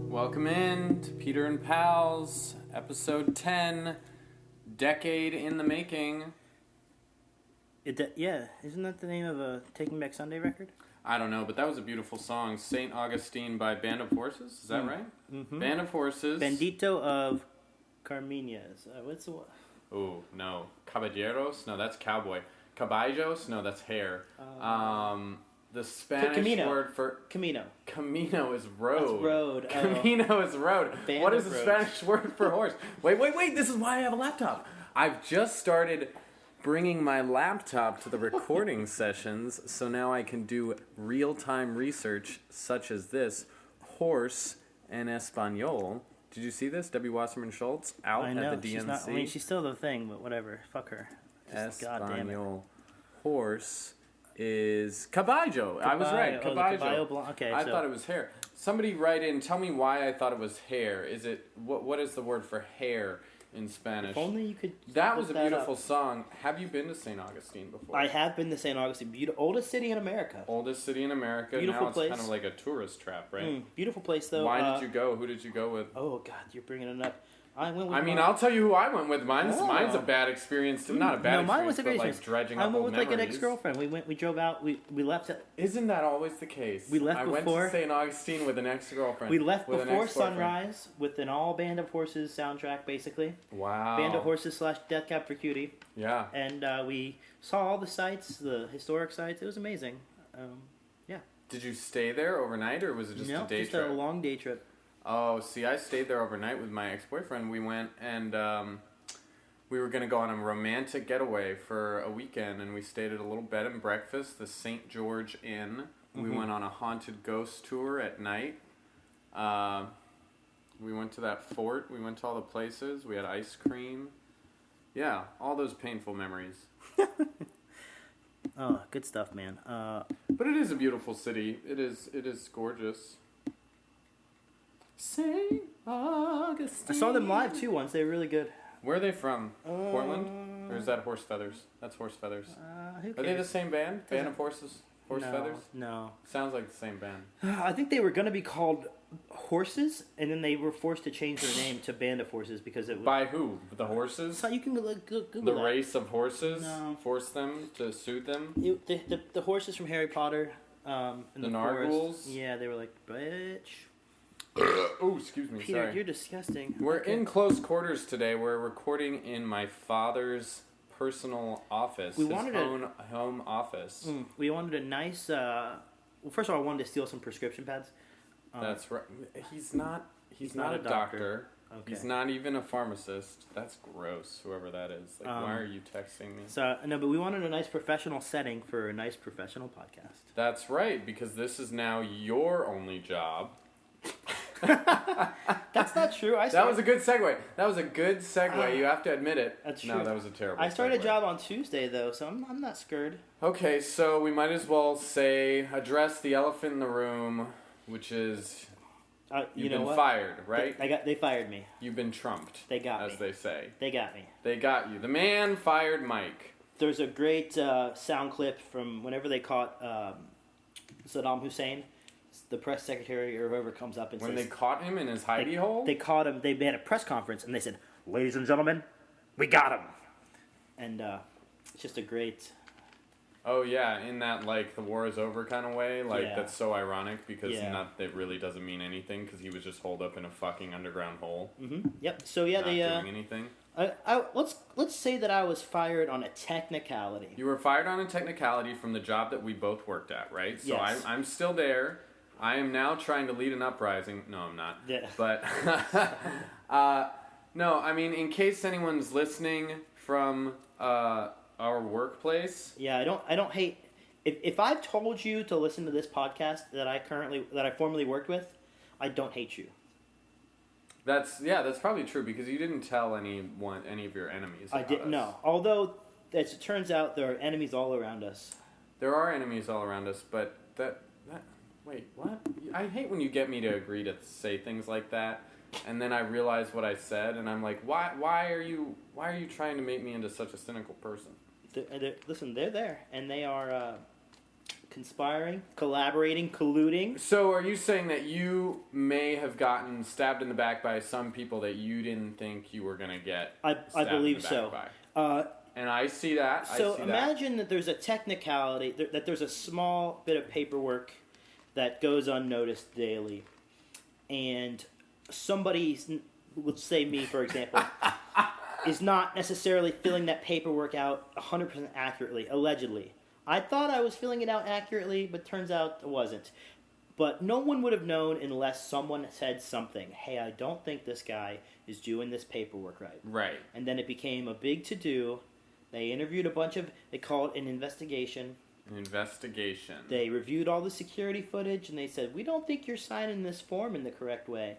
Welcome in to Peter and Pals, episode 10, Decade in the Making. Isn't that the name of a Taking Back Sunday record? I don't know, but that was a beautiful song. St. Augustine by Band of Horses, is that right? Mm-hmm. Band of Horses. Bandito of Carmenias. What's the one? Oh, no. Caballeros? No, that's cowboy. Caballos? No, that's hair. The Spanish Camino. word for... Camino. Camino is road. That's road. Camino is road. Band What is of the roads. Spanish word for horse? Wait. This is why I have a laptop. I've just started bringing my laptop to the recording sessions, so now I can do real-time research such as this. Horse en Espanol. Did you see this? Debbie Wasserman Schultz out I know. at the DNC. She's still the thing, but whatever. Fuck her. Just, God damn it. Espanol. Horse is caballo. I was right. Oh, the Caballo. caballo blanc. Okay, I so thought it was hair. Somebody write in. Tell me why I thought it was hair. Is it what is the word for hair in Spanish? if only you could. That look was a that beautiful up. song. Have you been to St. Augustine before? I have been to St. Augustine, oldest city in America. Oldest city in America. Beautiful now it's place. kind of like a tourist trap, right? Beautiful place though. Why did you go? Who did you go with? Oh God, you're bringing it up. I went with. I'll tell you who I went with. Mine's a Oh. bad experience. Too. Not a bad No, experience, mine was a great but like experience. dredging I up went old with like an memories. ex-girlfriend. We drove out. We left. Isn't that always the case? We left I before- went to St. Augustine with an ex-girlfriend. We left with an before ex-boyfriend. sunrise with an all Band of Horses soundtrack, basically. Wow. Band of Horses / Death Cab for Cutie, Yeah. and we saw all the sites, the historic sites. It was amazing. Did you stay there overnight, or was it just a day just trip? a long day trip. Oh, see, I stayed there overnight with my ex-boyfriend. We went and we were going to go on a romantic getaway for a weekend, and we stayed at a little bed and breakfast, the St. George Inn. We went on a haunted ghost tour at night. We went to that fort. We went to all the places. We had ice cream. Yeah, all those painful memories. Oh, good stuff, man. But it is a beautiful city. It is gorgeous. St. Augustine. I saw them live too once. They were really good. Where are they from? Portland? Or is that Horse Feathers? That's Horse Feathers. Who Are they the cares? same band? Band of Horses? Horse No, Feathers? No. Sounds like the same band. I think they were going to be called Horses, and then they were forced to change their name to Band of Horses because it was. By who? The horses? So you can Google The that. race of horses? No. Forced them to suit them? The horses from Harry Potter. In The forest. Nargools? Yeah, they were like, bitch. Oh, excuse me, Peter, sorry. you're disgusting. We're Okay. in close quarters today. We're recording in my father's personal office. We his wanted home office. We wanted a nice. Well, first of all, I wanted to steal some prescription pads. That's right. He's not not a a doctor. doctor. Okay. He's not even a pharmacist. That's gross, whoever that is. Like, why are you texting me? So no, but we wanted a nice professional setting for a nice professional podcast. That's right, because this is now your only job. That's not true. That was a good segue. You have to admit it. That's No, true. that was a terrible I started segue. a job on Tuesday though, so I'm not scared. Okay, so we might as well address the elephant in the room, which is You you've know been what? fired, right? They fired me. You've been trumped. They got as me. they say. They got me. They got you. The man fired Mike. There's a great sound clip from whenever they caught Saddam Hussein, the press secretary or whoever comes up and When says they caught him in his hidey hole? they caught him. They had a press conference and they said, "Ladies and gentlemen, we got him." And it's just a great. Oh yeah, in that like the war is over kind of way, like Yeah. that's so ironic because Yeah. it really doesn't mean anything because he was just holed up in a fucking underground hole, Yep. So yeah, not they. doing anything. Let's say that I was fired on a technicality. You were fired on a technicality from the job that we both worked at, right? So Yes. I'm still there. I am now trying to lead an uprising. No, I'm not. Yeah. But no, I mean, in case anyone's listening from our workplace. Yeah, I don't hate. If I've told you to listen to this podcast that I formerly worked with, I don't hate you. That's probably true because you didn't tell any of your enemies. I about didn't us. know. Although, as it turns out, there are enemies all around us. There are enemies all around us, but wait, what? I hate when you get me to agree to say things like that, and then I realize what I said, and I'm like, why are you trying to make me into such a cynical person? Listen, they're there, and they are conspiring, collaborating, colluding. So are you saying that you may have gotten stabbed in the back by some people that you didn't think you were going to get I stabbed believe in the so. back by? And I see that. So I see imagine that there's a technicality, that there's a small bit of paperwork that goes unnoticed daily, and somebody, let's say me for example, is not necessarily filling that paperwork out 100% accurately, allegedly. I thought I was filling it out accurately, but turns out it wasn't. But no one would have known unless someone said something. Hey, I don't think this guy is doing this paperwork right. Right. And then it became a big to-do. They interviewed a bunch of, they call it an investigation. An investigation. They reviewed all the security footage, and they said, we don't think you're signing this form in the correct way.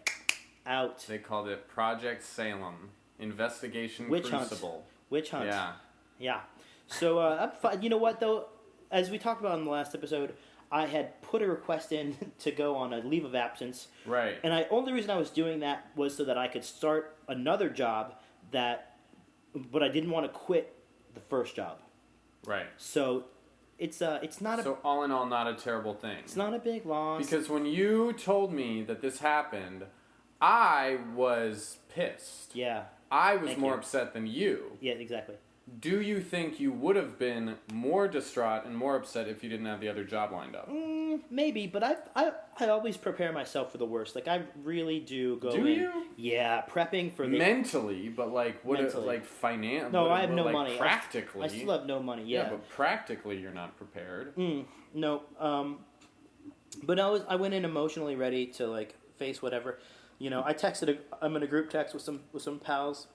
Out. They called it Project Salem. Investigation Witch hunt. Crucible. Witch hunt. Yeah. Yeah. So, you know what, though? As we talked about in the last episode, I had put a request in to go on a leave of absence. Right. And the only reason I was doing that was so that I could start another job but I didn't want to quit the first job. Right. So it's not So all in all, not a terrible thing. it's not a big loss. Because when you told me that this happened, I was pissed. Yeah. I was Thank more you. upset than you. Yeah, exactly. Do you think you would have been more distraught and more upset if you didn't have the other job lined up? Maybe, but I always prepare myself for the worst. Like I really do go Do in. you? Yeah, prepping for the Mentally, but like what? Mentally. Like financially? No, I have no like money. Practically, I still have no money. Yeah. but practically, you're not prepared. No. But I went in emotionally ready to like face whatever. You know, I'm in a group text with some pals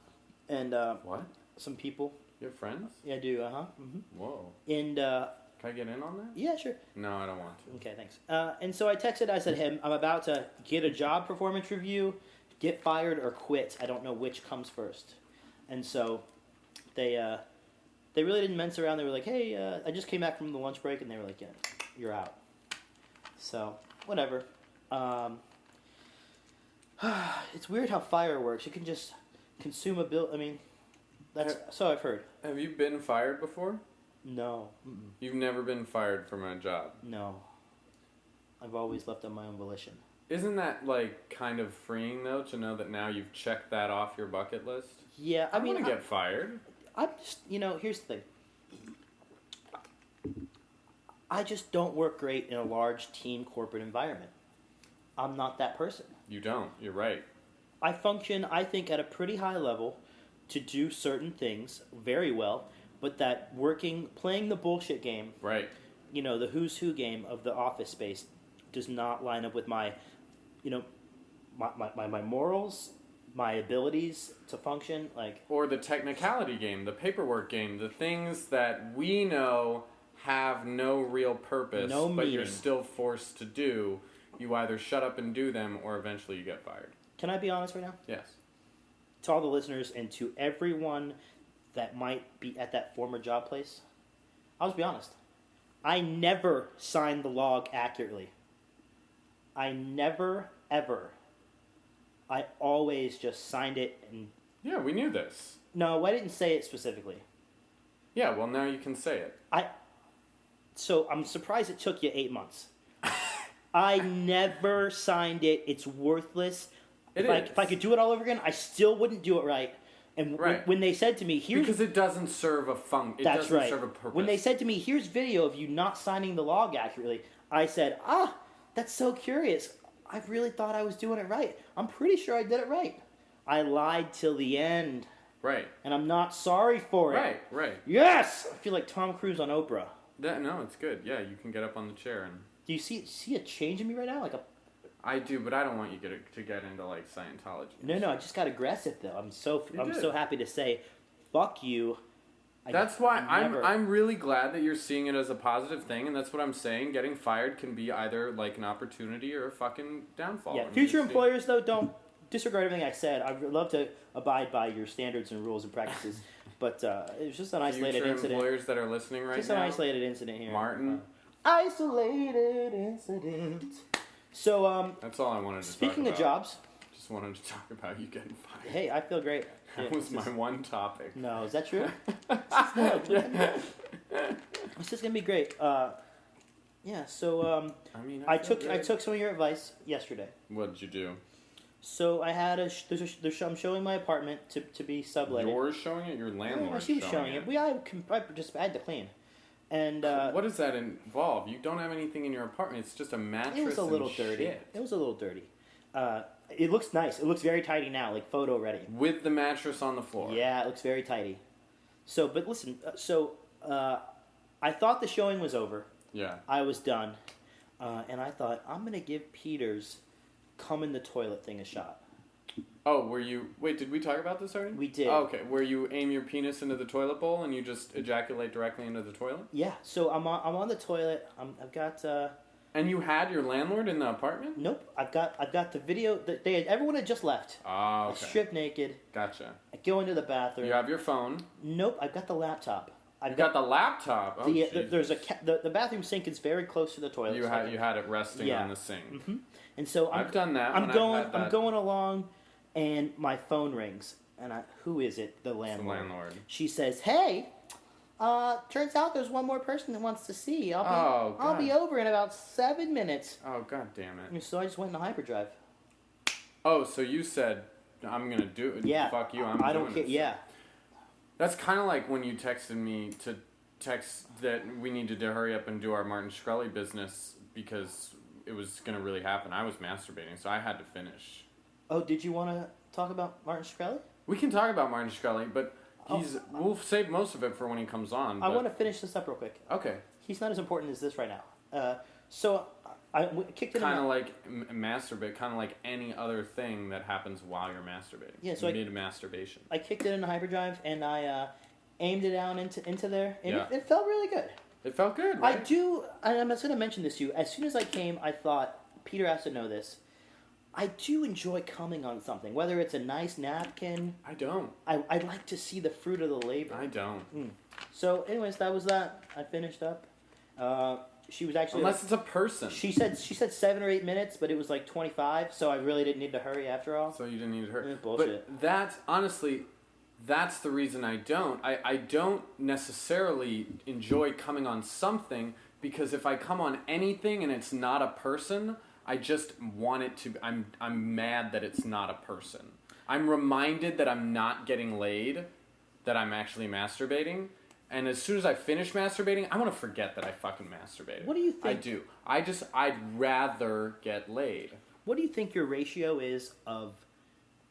and What? some people. You have friends? Yeah, I do. Mm-hmm. Whoa. And Can I get in on that? yeah, sure. No, I don't want to. Okay, thanks. And so I texted. I said, "Hey, I'm about to get a job performance review, get fired or quit. I don't know which comes first." And so they really didn't mince around. They were like, "Hey, I just came back from the lunch break," and they were like, "Yeah, you're out." So whatever. It's weird how fire works. You can just consume a bill. I mean, that's so I've heard. Have you been fired before? No. Mm-mm. You've never been fired from a job. No. I've always left on my own volition. Isn't that like kind of freeing though to know that now you've checked that off your bucket list? Yeah, I mean, want to get fired. I'm just, here's the thing. I just don't work great in a large team corporate environment. I'm not that person. You don't. You're right. I function, I think, at a pretty high level to do certain things very well, but that playing the bullshit game, Right. The who's who game of the office space does not line up with my morals, my abilities to function. Or the technicality game, the paperwork game, the things that we know have no real purpose, No but you're meaning. still forced to do. You either shut up and do them, or eventually you get fired. Can I be honest right now? Yes. To all the listeners and to everyone that might be at that former job place, I'll just be honest. I never signed the log accurately. I never, ever. I always just signed it and... Yeah, we knew this. No, I didn't say it specifically. Yeah, well, now you can say it. So I'm surprised it took you 8 months. I never signed it. It's worthless. If I could do it all over again, I still wouldn't do it right. And Right. when they said to me, "Here's..." Because it doesn't serve a function. It That's doesn't right. serve a purpose. When they said to me, "Here's video of you not signing the log accurately," I said, that's so curious. I really thought I was doing it right. I'm pretty sure I did it right. I lied till the end, Right. and I'm not sorry for it. Right. Yes! I feel like Tom Cruise on Oprah. No, it's good. Yeah, you can get up on the chair and... Do you see a change in me right now? I do, but I don't want you to get into like Scientology. No, I just got aggressive though. I'm did. so happy to say, fuck you. That's why never- I'm really glad that you're seeing it as a positive thing, and that's what I'm saying. Getting fired can be either like an opportunity or a fucking downfall. Yeah, I mean, future it's- employers though, don't disregard everything I said. I would love to abide by your standards and rules and practices, but it was just an isolated Future incident. employers that are listening right Just now. an isolated incident here. Martin. Isolated incident. So, That's all I wanted to talk speaking about. of jobs, Just wanted to talk about you getting fired. hey, I feel great. That Yeah, was my one topic. No, is that true? This is gonna be great. Yeah. So I mean, I feel took some of your advice yesterday. What did you do? So I had I'm showing my apartment to be subletted. You're showing it. Your landlord. Yeah, she was showing it. I had to clean, and What does that involve? You don't have anything in your apartment. It's just a mattress. it was a little and dirty. shit. It was a little dirty. It looks nice. It looks very tidy now, like photo ready. With the mattress on the floor. Yeah, it looks very tidy. So, but listen. I thought the showing was over. Yeah. I was done, and I thought I'm gonna give Peter's come in the toilet thing a shot. Oh, were you? Wait, did we talk about this already? We did. Oh, okay, where you aim your penis into the toilet bowl and you just ejaculate directly into the toilet? Yeah. So I'm on the toilet. I've got. And you had your landlord in the apartment? Nope. I've got the video that everyone had just left. Oh, I okay. strip naked. Gotcha. I go into the bathroom. You have your phone. Nope. I've got the laptop. You got the laptop. Oh, there's the bathroom sink is very close to the toilet. You had it resting Yeah. on the sink. Mm-hmm. And so I've done that. I'm when going. I've had that. I'm going along, and my phone rings. And who is it? The It's landlord. the landlord. She says, "Hey, turns out there's one more person that wants to see. I'll be over in about 7 minutes." Oh, god damn it. And so I just went into hyperdrive. Oh, so you said, I'm gonna do it. Yeah. Fuck you, I don't doing care. it. Yeah. That's kind of like when you texted me to text that we needed to hurry up and do our Martin Shkreli business because it was going to really happen. I was masturbating, so I had to finish. Oh, did you want to talk about Martin Shkreli? We can talk about Martin Shkreli, but we'll save most of it for when he comes on. I want to finish this up real quick. Okay. He's not as important as this right now. So I kicked it Kind of in. like masturbate, kind of like any other thing that happens while you're masturbating. Yeah, so mid-masturbation. I kicked it into hyperdrive and I aimed it down into there, and Yeah. it felt really good. It felt good, I right? do, and I'm going to mention this to you. As soon as I came, I thought, Peter has to know this. I do enjoy coming on something, whether it's a nice napkin. I don't. I like to see the fruit of the labor. I don't. So, anyways, that was that. I finished up. She was actually Unless it's a person. She said 7 or 8 minutes, but it was like 25, so I really didn't need to hurry after all. So you didn't need to hurt. Bullshit. But that's, honestly, that's the reason I don't. I don't necessarily enjoy coming on something, because if I come on anything and it's not a person, I just want it to... I'm mad that it's not a person. I'm reminded that I'm not getting laid, that I'm actually masturbating, and as soon as I finish masturbating, I want to forget that I fucking masturbated. What do you think? I do. I'd rather get laid. What do you think your ratio is of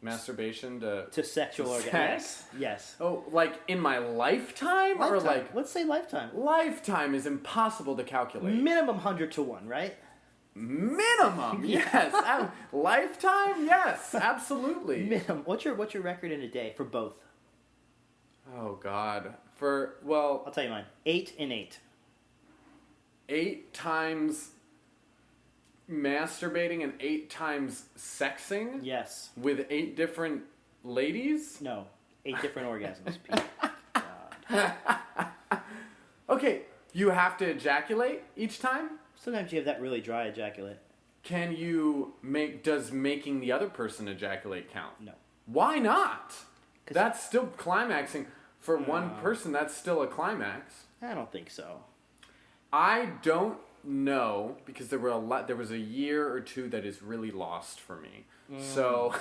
Masturbation to sexual orgasm? sex? Yes. Oh, like in my lifetime? Or Lifetime. like... Let's say lifetime. Lifetime is impossible to calculate. Minimum 100 to 1, right? Minimum, yes. Lifetime, yes, absolutely. Minimum. What's your record in a day for both? Oh God, I'll tell you mine. 8 and 8. 8 times masturbating and 8 times sexing. Yes. With 8 different ladies. No. 8 different orgasms. Pete. Okay, you have to ejaculate each time. Sometimes you have that really dry ejaculate. Can you does making the other person ejaculate count? No. Why not? That's still climaxing. For one person, that's still a climax. I don't think so. I don't know, because there was a year or two that is really lost for me. So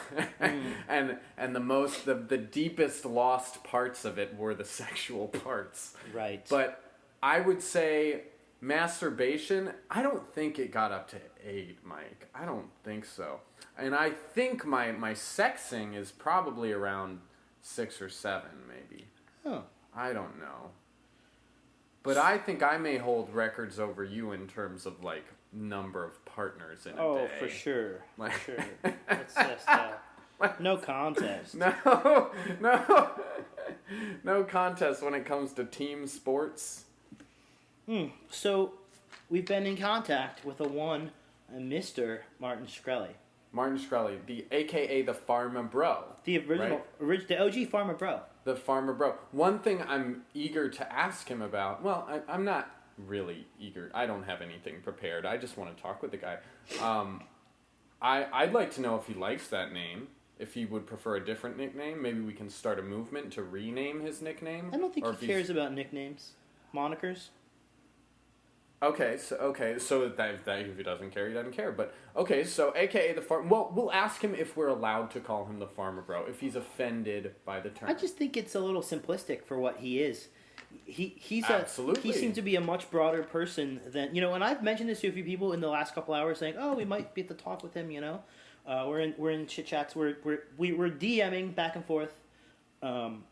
and the deepest lost parts of it were the sexual parts. Right. But I would say masturbation, I don't think it got up to 8, Mike. I don't think so. And I think my sexing is probably around 6 or 7, maybe. Oh. I don't know. But I think I may hold records over you in terms of, like, number of partners in a day. Oh, for sure. Like... For sure. It's just no contest. No contest when it comes to team sports. So, we've been in contact with a Mr. Martin Shkreli. Martin Shkreli, the AKA the Pharma Bro. The the OG Pharma Bro. The Pharma Bro. One thing I'm eager to ask him about, well, I'm not really eager. I don't have anything prepared. I just want to talk with the guy. I'd like to know if he likes that name, if he would prefer a different nickname. Maybe we can start a movement to rename his nickname. I don't think he cares about nicknames. Monikers. So that if he doesn't care, he doesn't care. But okay, so AKA the farm. Well, we'll ask him if we're allowed to call him the farmer bro if he's offended by the term. I just think it's a little simplistic for what he is. He's Absolutely. he seems to be a much broader person than and I've mentioned this to a few people in the last couple hours, saying, "Oh, we might be at the talk with him." We're in chit chats. We're DMing back and forth, and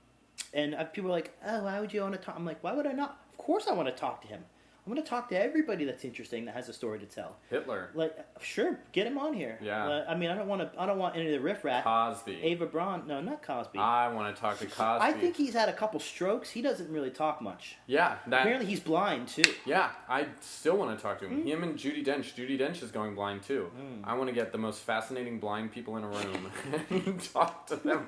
people are like, "Oh, why would you want to talk?" I'm like, "Why would I not? Of course, I want to talk to him. I'm going to talk to everybody that's interesting that has a story to tell." Hitler. Like, sure, get him on here. Yeah. I mean, I don't want any of the riffraff. Cosby. Ava Braun. No, not Cosby. I want to talk to Cosby. I think he's had a couple strokes. He doesn't really talk much. Yeah. Apparently, he's blind too. Yeah, I still want to talk to him. Him and Judi Dench. Judi Dench is going blind too. I want to get the most fascinating blind people in a room and talk to them.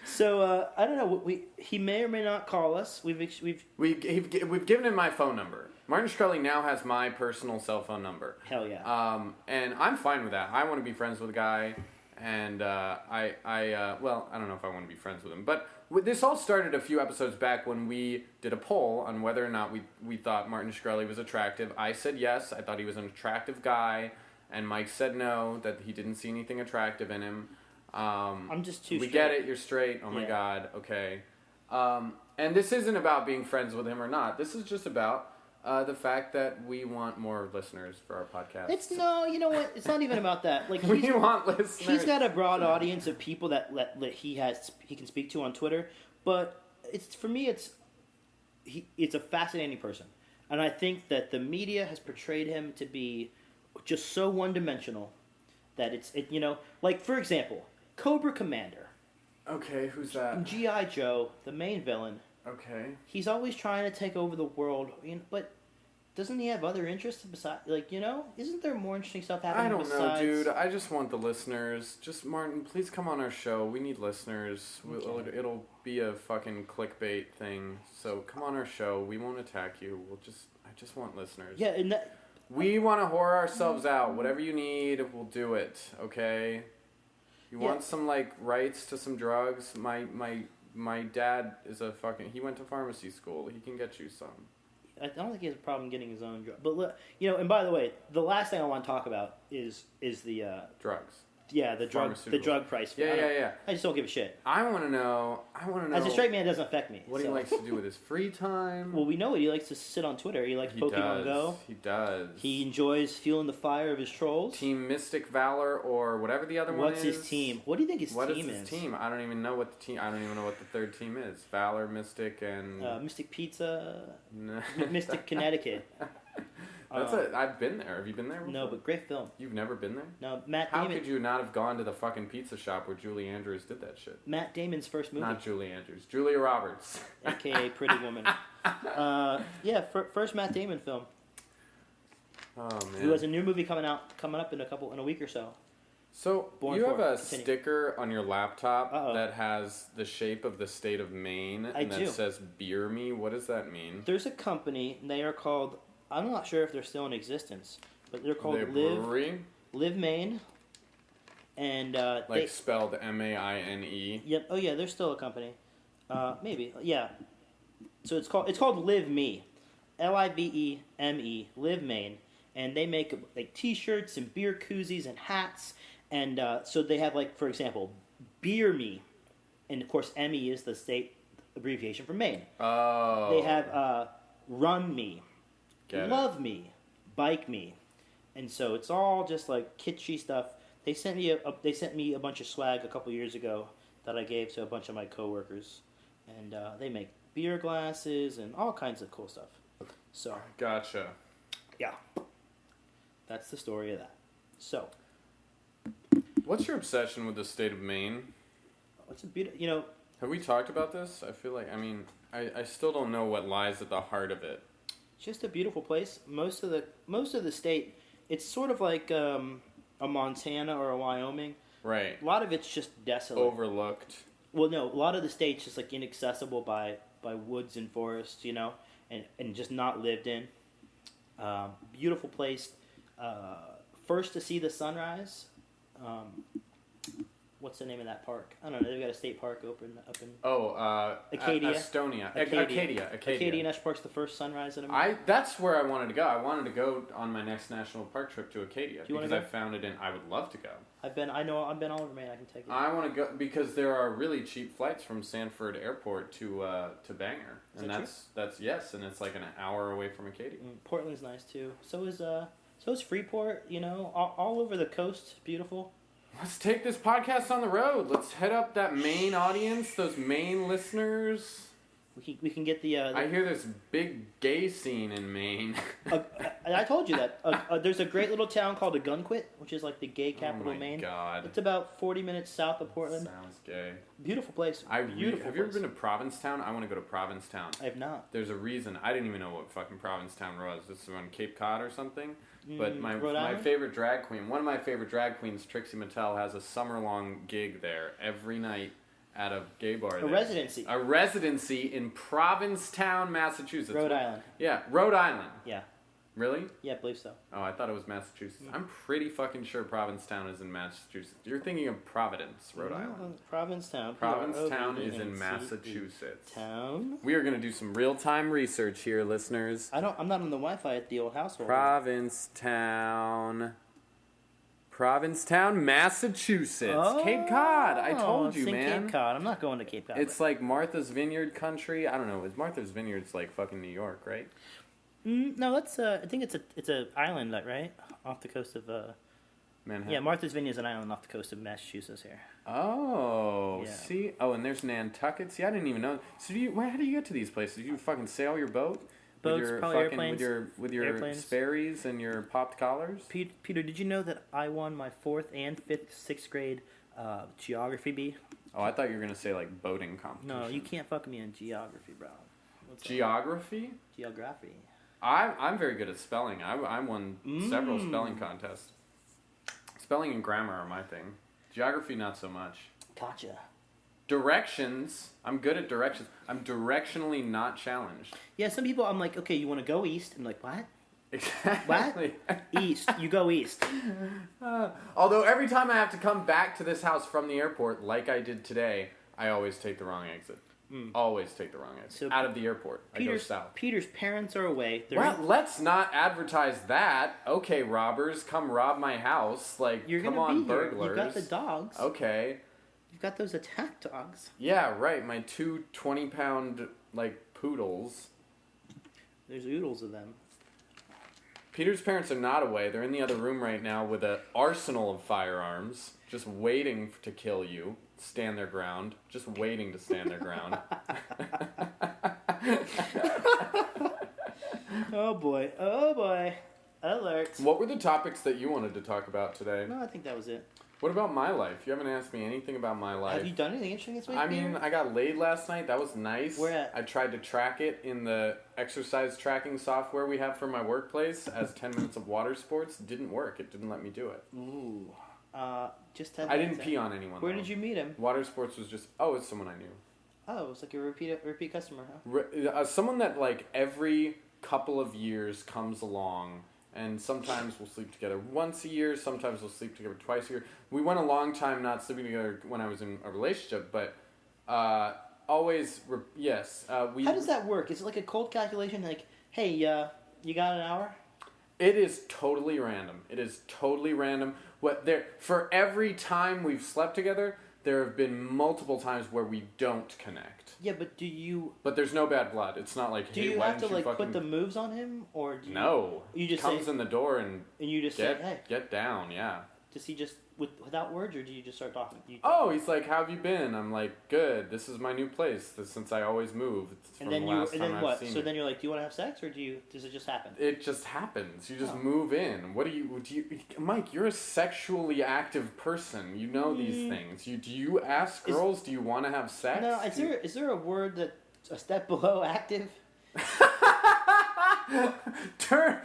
So I don't know. He may or may not call us. We've given him my phone number. Martin Shkreli now has my personal cell phone number. Hell yeah. And I'm fine with that. I want to be friends with a guy, and I don't know if I want to be friends with him, but this all started a few episodes back when we did a poll on whether or not we thought Martin Shkreli was attractive. I said yes. I thought he was an attractive guy, and Mike said no, that he didn't see anything attractive in him. I'm just too We straight. get it, you're straight. Oh my Yeah. God, okay. And this isn't about being friends with him or not. This is just about the fact that we want more listeners for our podcast. You know what? It's not even about that. Like We want listeners. he's got a broad audience of people that he can speak to on Twitter, but it's a fascinating person, and I think that the media has portrayed him to be just so one-dimensional that like for example, Cobra Commander. Okay, who's that? G.I. Joe, the main villain. Okay. He's always trying to take over the world, but doesn't he have other interests besides, isn't there more interesting stuff happening I don't besides... know, dude. I just want the listeners. Just, Martin, please come on our show. We need listeners. Okay. It'll be a fucking clickbait thing. So come on our show. We won't attack you. I just want listeners. Yeah, and We want to whore ourselves out. Whatever you need, we'll do it. Okay. You want some rights to some drugs? My dad is he went to pharmacy school. He can get you some. I don't think he has a problem getting his own drug. But and by the way, the last thing I want to talk about is the Drugs. the drug price. Yeah. I just don't give a shit. I want to know. As a straight man, it doesn't affect me. What he likes to do with his free time. Well, we know what he likes to sit on Twitter. He likes Pokemon Go. He does. He enjoys fueling the fire of his trolls. Team Mystic Valor or whatever the other one is. What's his team? What do you think his What team is his team? I don't even know what the team. I don't even know what the third team is. Valor, Mystic, and Mystic Pizza, Mystic Connecticut. That's it. I've been there. Have you been there before? No, but great film. You've never been there? No, Matt How Damon. could you not have gone to the fucking pizza shop where Julie Andrews did that shit? Matt Damon's first movie. Not Julie Andrews. Julia Roberts. AKA Pretty Woman. First Matt Damon film. Oh man. Who has a new movie coming up in a week or so. So Born you for have it. a Continue. sticker on your laptop Uh-oh. that has the shape of the state of Maine, I and that do. says "Beer Me." What does that mean? There's a company, and they are called, I'm not sure if they're still in existence, but they're called Are they a brewery? Live Maine. And Spelled M-A-I-N-E. Yep. Oh yeah, they're still a company. Maybe. Yeah. So it's called Live Me, Liveme, Live Maine, and they make T-shirts and beer koozies and hats, and so they have for example, Beer Me, and of course ME is the state abbreviation for Maine. Oh. They have Run Me, Get Love Me, Bike Me, and so it's all just kitschy stuff. They sent me a bunch of swag a couple years ago that I gave to a bunch of my coworkers, and they make beer glasses and all kinds of cool stuff. So Gotcha. yeah, that's the story of that. So What's your obsession with the state of Maine? it's a beautiful, Have we talked about this? I feel I still don't know what lies at the heart of it. just a beautiful place. Most of the state, it's sort of like a Montana or a Wyoming. Right. A lot of it's just desolate. Overlooked. Well, no, a lot of the state's just inaccessible by woods and forests, and just not lived in. Beautiful place. First to see the sunrise. what's the name of that park? I don't know. They've got a state park open up in Acadia. Acadia. Acadia. Acadia National Park's the first sunrise in America. That's where I wanted to go. I wanted to go on my next national park trip to Acadia you wanna because go? I found it in. I would love to go. I've been all over Maine. I can take you. I want to go because there are really cheap flights from Sanford Airport to Bangor, and that's yes, and it's like an hour away from Acadia. Portland's nice too. So is Freeport. You know, all over the coast, beautiful. Let's take this podcast on the road. Let's head up that Maine audience, those Maine listeners. We can get the I hear there's a big gay scene in Maine. I told you that. There's a great little town called Ogunquit, which is like the gay capital of Maine. Oh my God. It's about 40 minutes south of Portland. Sounds gay. Beautiful place. Have you ever been to Provincetown? I want to go to Provincetown. I have not. There's a reason. I didn't even know what fucking Provincetown was. This is on Cape Cod or something. But my favorite drag queen, one of my favorite drag queens, Trixie Mattel, has a summer-long gig there every night at a gay bar. A residency. A residency in Provincetown, Massachusetts. Rhode Island. Yeah, Rhode Island. Yeah. Really? Yeah, I believe so. Oh, I thought it was Massachusetts. I'm pretty fucking sure Provincetown is in Massachusetts. You're thinking of Providence, Rhode Island. Provincetown. Provincetown is in Massachusetts. Town. We are going to do some real-time research here, listeners. I'm not on the Wi-Fi at the old household. Provincetown, Massachusetts. Oh, Cape Cod. I told you, it's in man. Cape Cod. I'm not going to Cape Cod. It's like Martha's Vineyard country. I don't know. Martha's Vineyard's like fucking New York, right? No, that's I think it's a island, right, off the coast of Manhattan. Yeah, Martha's Vineyard is an island off the coast of Massachusetts here. Oh, Yeah. see? Oh, and there's Nantucket. See, I didn't even know. So how do you get to these places? Do you fucking sail your boat? Boats, with your probably airplanes. With your Airplanes. Sperry's and your popped collars? Peter, did you know that I won my 4th and 5th, 6th grade geography bee? Oh, I thought you were going to say like boating competition. No, you can't fuck me in geography, bro. Geography? Geography. I'm very good at spelling. I won several spelling contests. Spelling and grammar are my thing. Geography, not so much. Gotcha. Directions. I'm good at directions. I'm directionally not challenged. Yeah, some people, I'm like, okay, you want to go east? I'm like, what? Exactly. What? East. You go east. Although every time I have to come back to this house from the airport, like I did today, I always take the wrong exit. Always take the wrong exit. So out of the airport. I go south. Peter's parents are away. Well, let's not advertise that. Okay, robbers, come rob my house. Like, You're come gonna on, be here. burglars. You've got the dogs. Okay. You've got those attack dogs. Yeah, right. My 2 20-pound, like, poodles. There's oodles of them. Peter's parents are not away. They're in the other room right now with an arsenal of firearms, just waiting to kill you. Stand their ground. Just waiting to stand their ground. Oh boy. Oh boy. Alert. What were the topics that you wanted to talk about today? No, I think that was it. What about my life? You haven't asked me anything about my life. Have you done anything interesting this week? I mean, I got laid last night. That was nice. Where at? I tried to track it in the exercise tracking software we have for my workplace as 10 minutes of water sports. It didn't work. It didn't let me do it. Ooh. Just have. I didn't pee on anyone. Where though. did you meet him? Water sports was just, it's someone I knew. Oh, it was like a repeat customer, huh? Someone that like every couple of years comes along, and sometimes we'll sleep together once a year, sometimes we'll sleep together twice a year. We went a long time not sleeping together when I was in a relationship, but always, yes. How does that work? Is it like a cold calculation, like, hey, you got an hour? It is totally random. It is totally random. For every time we've slept together, there have been multiple times where we don't connect. Yeah, but do you... But there's no bad blood. It's not like, Do hey, you why have to, didn't you like, fucking... put the moves on him? Or do you... No. You just comes say... in the door and you just say, hey. Get down, yeah. Does he just... without words, or do you just start talking? He's like, how have you been? I'm like, good. This is my new place. Since I always move. It's from the last time I've seen So you. then you're like, do you want to have sex, or does it just happen? It just happens. You just move in. What do you... Mike, you're a sexually active person. You know these things. Do you ask girls, do you want to have sex? No, is there a word that's a step below active? Turn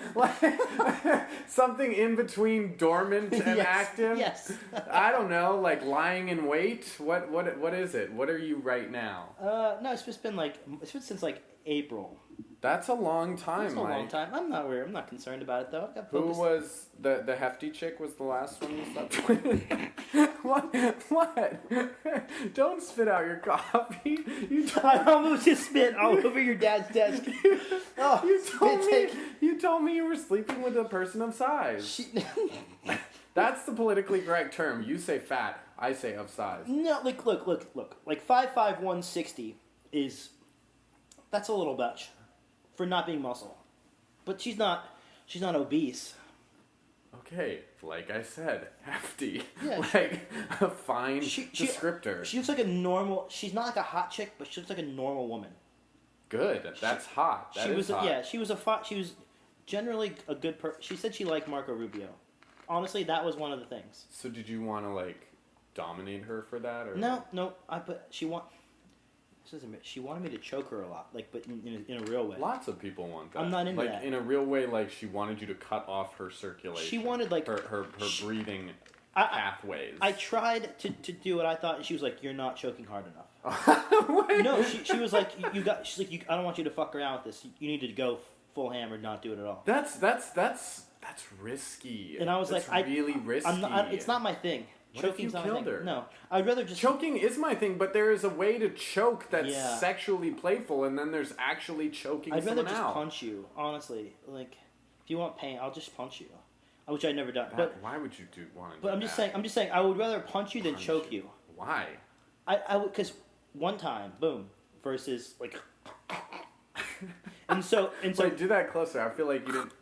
something in between dormant and Yes, active. yes. I don't know, like lying in wait. What is it? What are you right now? No, it's been since like April. That's a long time, That's a long Mike. time. I'm not worried. I'm not concerned about it though. I got Who focused. was the hefty chick? Was the last one you slept with? What? What? Don't spit out your coffee. You I told, almost just spit all over your dad's desk. Oh, you told me take- you told me you were sleeping with a person of size. She- That's the politically correct term. You say fat. I say of size. No, like look. Like 5'5", 160 is that's a little much for not being muscle, but she's not obese. Okay, like I said, hefty. Yeah, Like a fine She- descriptor. She looks like a normal. She's not like a hot chick, but she looks like a normal woman. Good. That's hot. That she is was hot. yeah. She was generally a good person. She said she liked Marco Rubio. Honestly, that was one of the things. So did you want to like dominate her for that, or No. She wanted me to choke her a lot, like, but in a real way. Lots of people want that. I'm not into like, that. in a real way, like she wanted you to cut off her circulation. She wanted like her breathing I- pathways. I tried to do what I thought, and she was like, "You're not choking hard enough." Wait. No, she was like, She's like, I don't want you to fuck around with this. You need to go full ham or not do it at all. That's risky. And I was That's like, really risky. it's not my thing. What if Choking's you not my killed thing. her? No, I'd rather just Choking is my thing, but there is a way to choke that's Yeah. sexually playful, and then there's actually choking I'd rather someone just out. punch you. Honestly, like, if you want pain, I'll just punch you. Which I've never done. Why would you want to do But I'm that? just saying, I would rather punch you than Punch choke you. Why? I would, because one time, boom, versus like, and so Wait, do that closer. I feel like you didn't.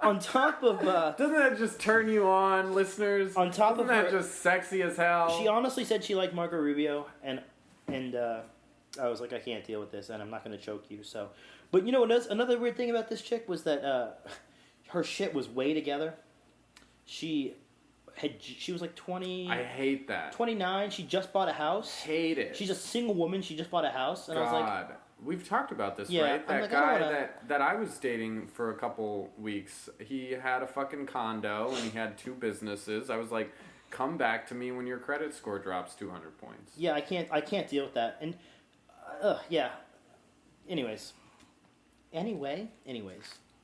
on top of Doesn't that just turn you on, listeners? On top Isn't of that her- just sexy as hell? she honestly said she liked Marco Rubio, and I was like, I can't deal with this, and I'm not going to choke you. So, but you know what? Another weird thing about this chick was that her shit was way together. She was like 20. I hate that. 29. She just bought a house. Hate it. She's a single woman. She just bought a house, and I was like, God. We've talked about this, Yeah, right? I'm That like, I don't guy wanna- that I was dating for a couple weeks, he had a fucking condo and he had 2 businesses. I was like, come back to me when your credit score drops 200 points. yeah, I can't deal with that. And yeah. Anyways.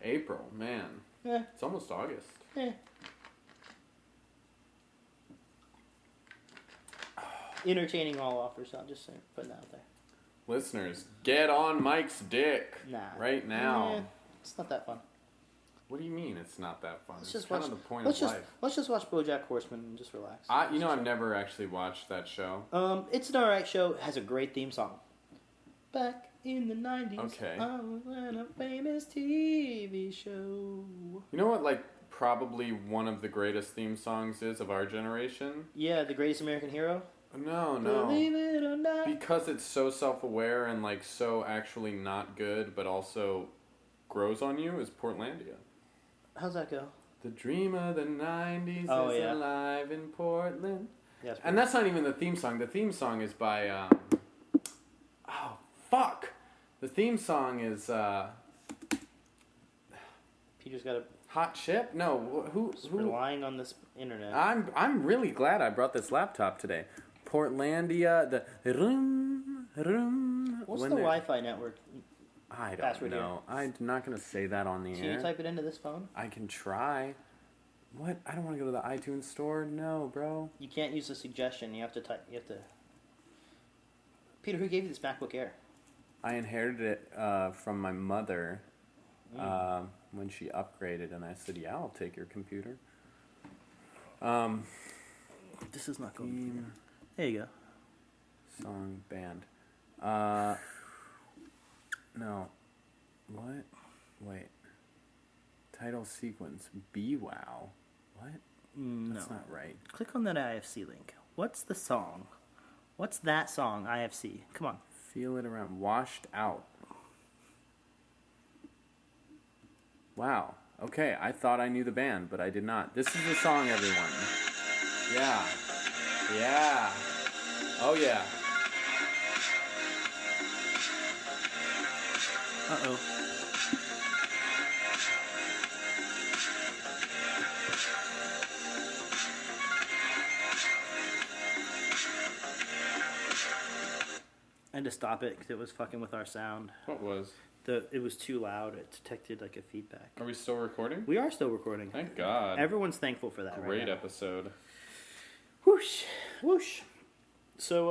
April, man. Eh, It's almost August. eh. Entertaining all offers. I'm just saying, putting that out there. Listeners, get on Mike's dick Nah. right now. Eh, it's not that fun. What do you mean it's not that fun? Let's It's just kind watch. of the point Let's of just life. let's just watch BoJack Horseman and just relax. I've never actually watched that show. It's an alright show. It has a great theme song. Back in the 90s, Okay. I was in a famous TV show. You know what, like, probably one of the greatest theme songs is of our generation? Yeah, The Greatest American Hero. No. Believe it or not. Because it's so self-aware and, like, so actually not good, but also grows on you, is Portlandia. How's that go? The dream of the 90s Oh, is yeah. alive in Portland. Yeah, it's And that's not even the theme song. The theme song is by, oh, fuck! The theme song is, Peter's got to Hot Chip? No, who? relying on this internet. I'm really glad I brought this laptop today. Portlandia, the room. What's the Wi-Fi network? I don't password know. I'm not gonna say that on the Can air. you type it into this phone? I can try. What? I don't want to go to the iTunes store. No, bro. You can't use the suggestion. You have to type. You have to. Peter, who gave you this MacBook Air? I inherited it from my mother when she upgraded, and I said, "Yeah, I'll take your computer." This is not Theme There you go. song band. No. What? Wait. Title sequence. BWOW. What? No. That's not right. Click on that IFC link. What's the song? What's that song? IFC. Come on. Feel it around. Washed out. Wow. Okay, I thought I knew the band, but I did not. This is the song, everyone. Yeah. Yeah. Oh, yeah. Uh-oh. I had to stop it because it was fucking with our sound. What was? it was too loud. It detected like a feedback. Are we still recording? We are still recording. Thank God. Everyone's thankful for that. Great right now. episode. Whoosh, whoosh. So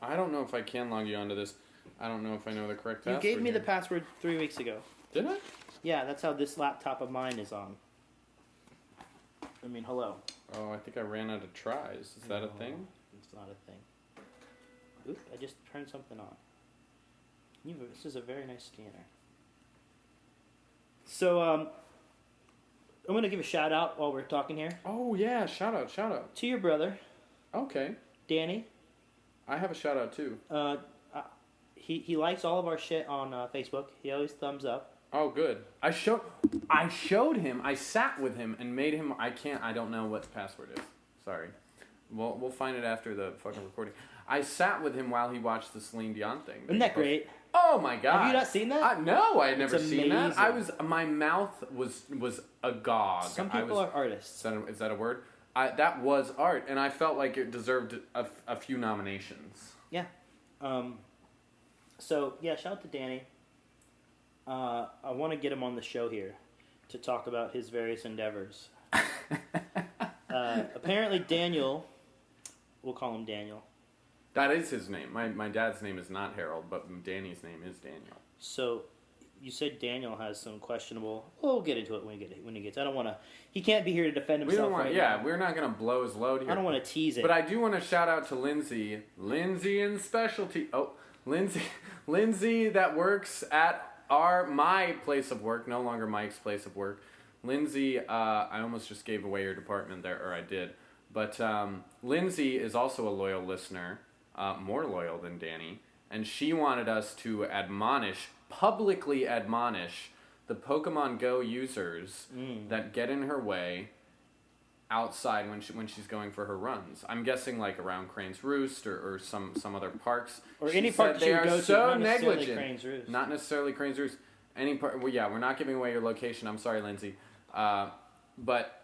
I don't know if I can log you onto this. I don't know if I know the correct you password. gave me the here. password 3 weeks ago. Did I? Yeah, that's how this laptop of mine is on. I mean, hello. Oh, I think I ran out of tries. Is that a thing? It's not a thing. Oop, I just turned something on. This is a very nice scanner. So, I'm going to give a shout out while we're talking here Oh, yeah. Shout out. to your brother, Okay. Danny. I have a shout out, too. He likes all of our shit on Facebook. He always thumbs up. Oh, good. I showed him. I sat with him and made him. I don't know what the password is. Sorry. We'll find it after the fucking recording. I sat with him while he watched the Celine Dion thing. Isn't that great? Oh my God! Have you not seen that? No, I had never It's seen that. amazing. My mouth was agog. Some people are artists. Is that a word? That was art, and I felt like it deserved a few nominations. Yeah. So, yeah, shout out to Danny. I want to get him on the show here to talk about his various endeavors. Apparently, Daniel, we'll call him Daniel. That is his name. My dad's name is not Harold, but Danny's name is Daniel. So, you said Daniel has some questionable. Well, we'll get into it when he gets. I don't want to. He can't be here to defend We himself. don't want. right Yeah, now. we're not gonna blow his load here. I don't want to tease it. But I do want to shout out to Lindsay. Lindsay in specialty. Oh, Lindsay that works at my place of work, no longer Mike's place of work. Lindsay, I almost just gave away your department there, or I did. But Lindsay is also a loyal listener, more loyal than Danny, and she wanted us to publicly admonish the Pokemon Go users that get in her way outside when she's going for her runs. I'm guessing like around Crane's Roost or some other parks. or She any said park that they you are go so to, not necessarily negligent. Crane's Roost. Not necessarily Crane's Roost. Any part? Well, yeah, we're not giving away your location. I'm sorry, Lindsay. But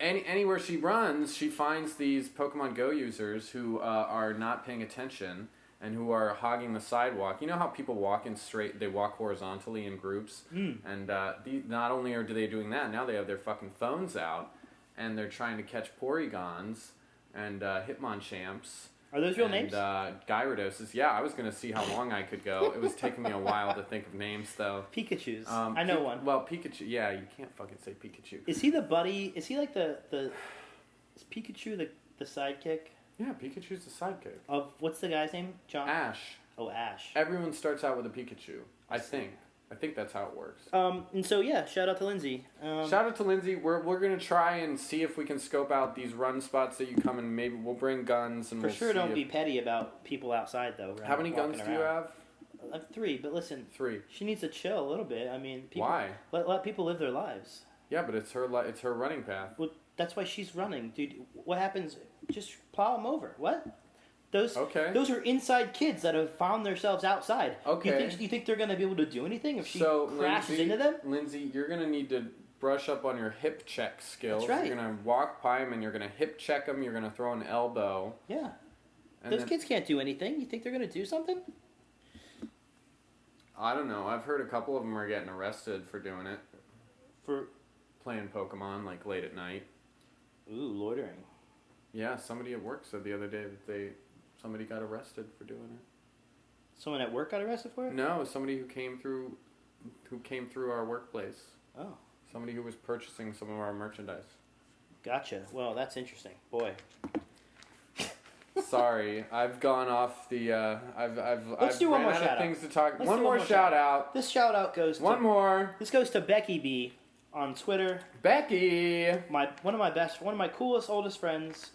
anywhere she runs, she finds these Pokemon Go users who are not paying attention and who are hogging the sidewalk. You know how people walk they walk horizontally in groups, and not only do they doing that, now they have their fucking phones out, and they're trying to catch Porygons and Hitmonchamps. Are those real names? Gyarados. Yeah, I was going to see how long I could go. It was taking me a while to think of names, though. Pikachu's. I know one. Well, Pikachu. Yeah, you can't fucking say Pikachu. Is he the buddy? Is he like the? Is Pikachu the sidekick Yeah, Pikachu's the sidekick. of what's the guy's name? John. Ash. Oh, Ash. Everyone starts out with a Pikachu. I think that's how it works. And so yeah, shout out to Lindsay. Shout out to Lindsay. We're gonna try and see if we can scope out these run spots that you come and maybe we'll bring guns and For we'll sure, see don't if- be petty about people outside though. How many guns do you have? I have 3, but listen, 3. she needs to chill a little bit. I mean, people, Why? Let people live their lives. Yeah, but it's her running path. Well, that's why she's running, dude. What happens? Just plow them over. What? Those are inside kids that have found themselves outside. Okay. You think they're gonna be able to do anything if she So crashes Lindsay, into them? Lindsay, you're gonna need to brush up on your hip check skills. That's right. You're gonna walk by them and you're gonna hip check them. You're gonna throw an elbow. Yeah. And Those then- kids can't do anything. You think they're gonna do something? I don't know. I've heard a couple of them are getting arrested for doing it, For playing Pokemon like late at night. loitering. Yeah, somebody at work said the other day that somebody got arrested for doing it. Someone at work got arrested for it? No, somebody who came through our workplace. Oh, Somebody who was purchasing some of our merchandise. gotcha. Well, that's interesting. Boy. Sorry, I've gone off the. I've do one ran more out of shout-out. things to talk. Let's One do more shout out. This shout out goes One to more. This goes to Becky B on Twitter. Becky. One of my coolest, oldest friends.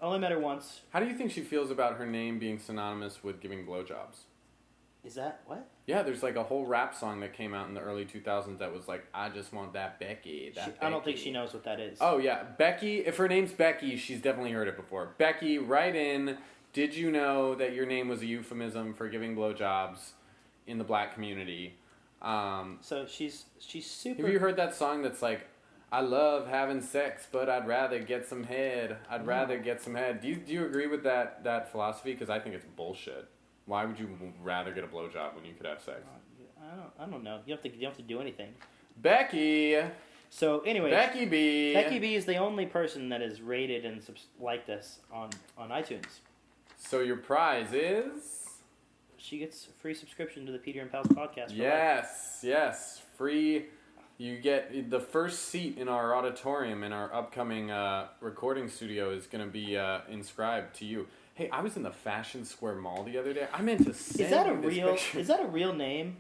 I only met her once. How do you think she feels about her name being synonymous with giving blowjobs? Is that what? Yeah, there's like a whole rap song that came out in the early 2000s that was like, I just want that Becky. I don't think she knows what that is. Oh, yeah. Becky, if her name's Becky, she's definitely heard it before. Becky, write in. Did you know that your name was a euphemism for giving blowjobs in the black community? So she's super. Have you heard that song that's like, I love having sex, but I'd rather get some head. I'd rather get some head. Do you agree with that philosophy? Because I think it's bullshit. Why would you rather get a blowjob when you could have sex? I don't know. You don't have to do anything. Becky. So anyway, Becky B. Becky B is the only person that is rated and liked us on iTunes. So your prize is? She gets a free subscription to the Peter and Pals podcast. Yes, free. You get the first seat in our auditorium in our upcoming recording studio is going to be inscribed to you. Hey, I was in the Fashion Square Mall the other day. I meant to send Is that a you this real? picture. Is that a real name?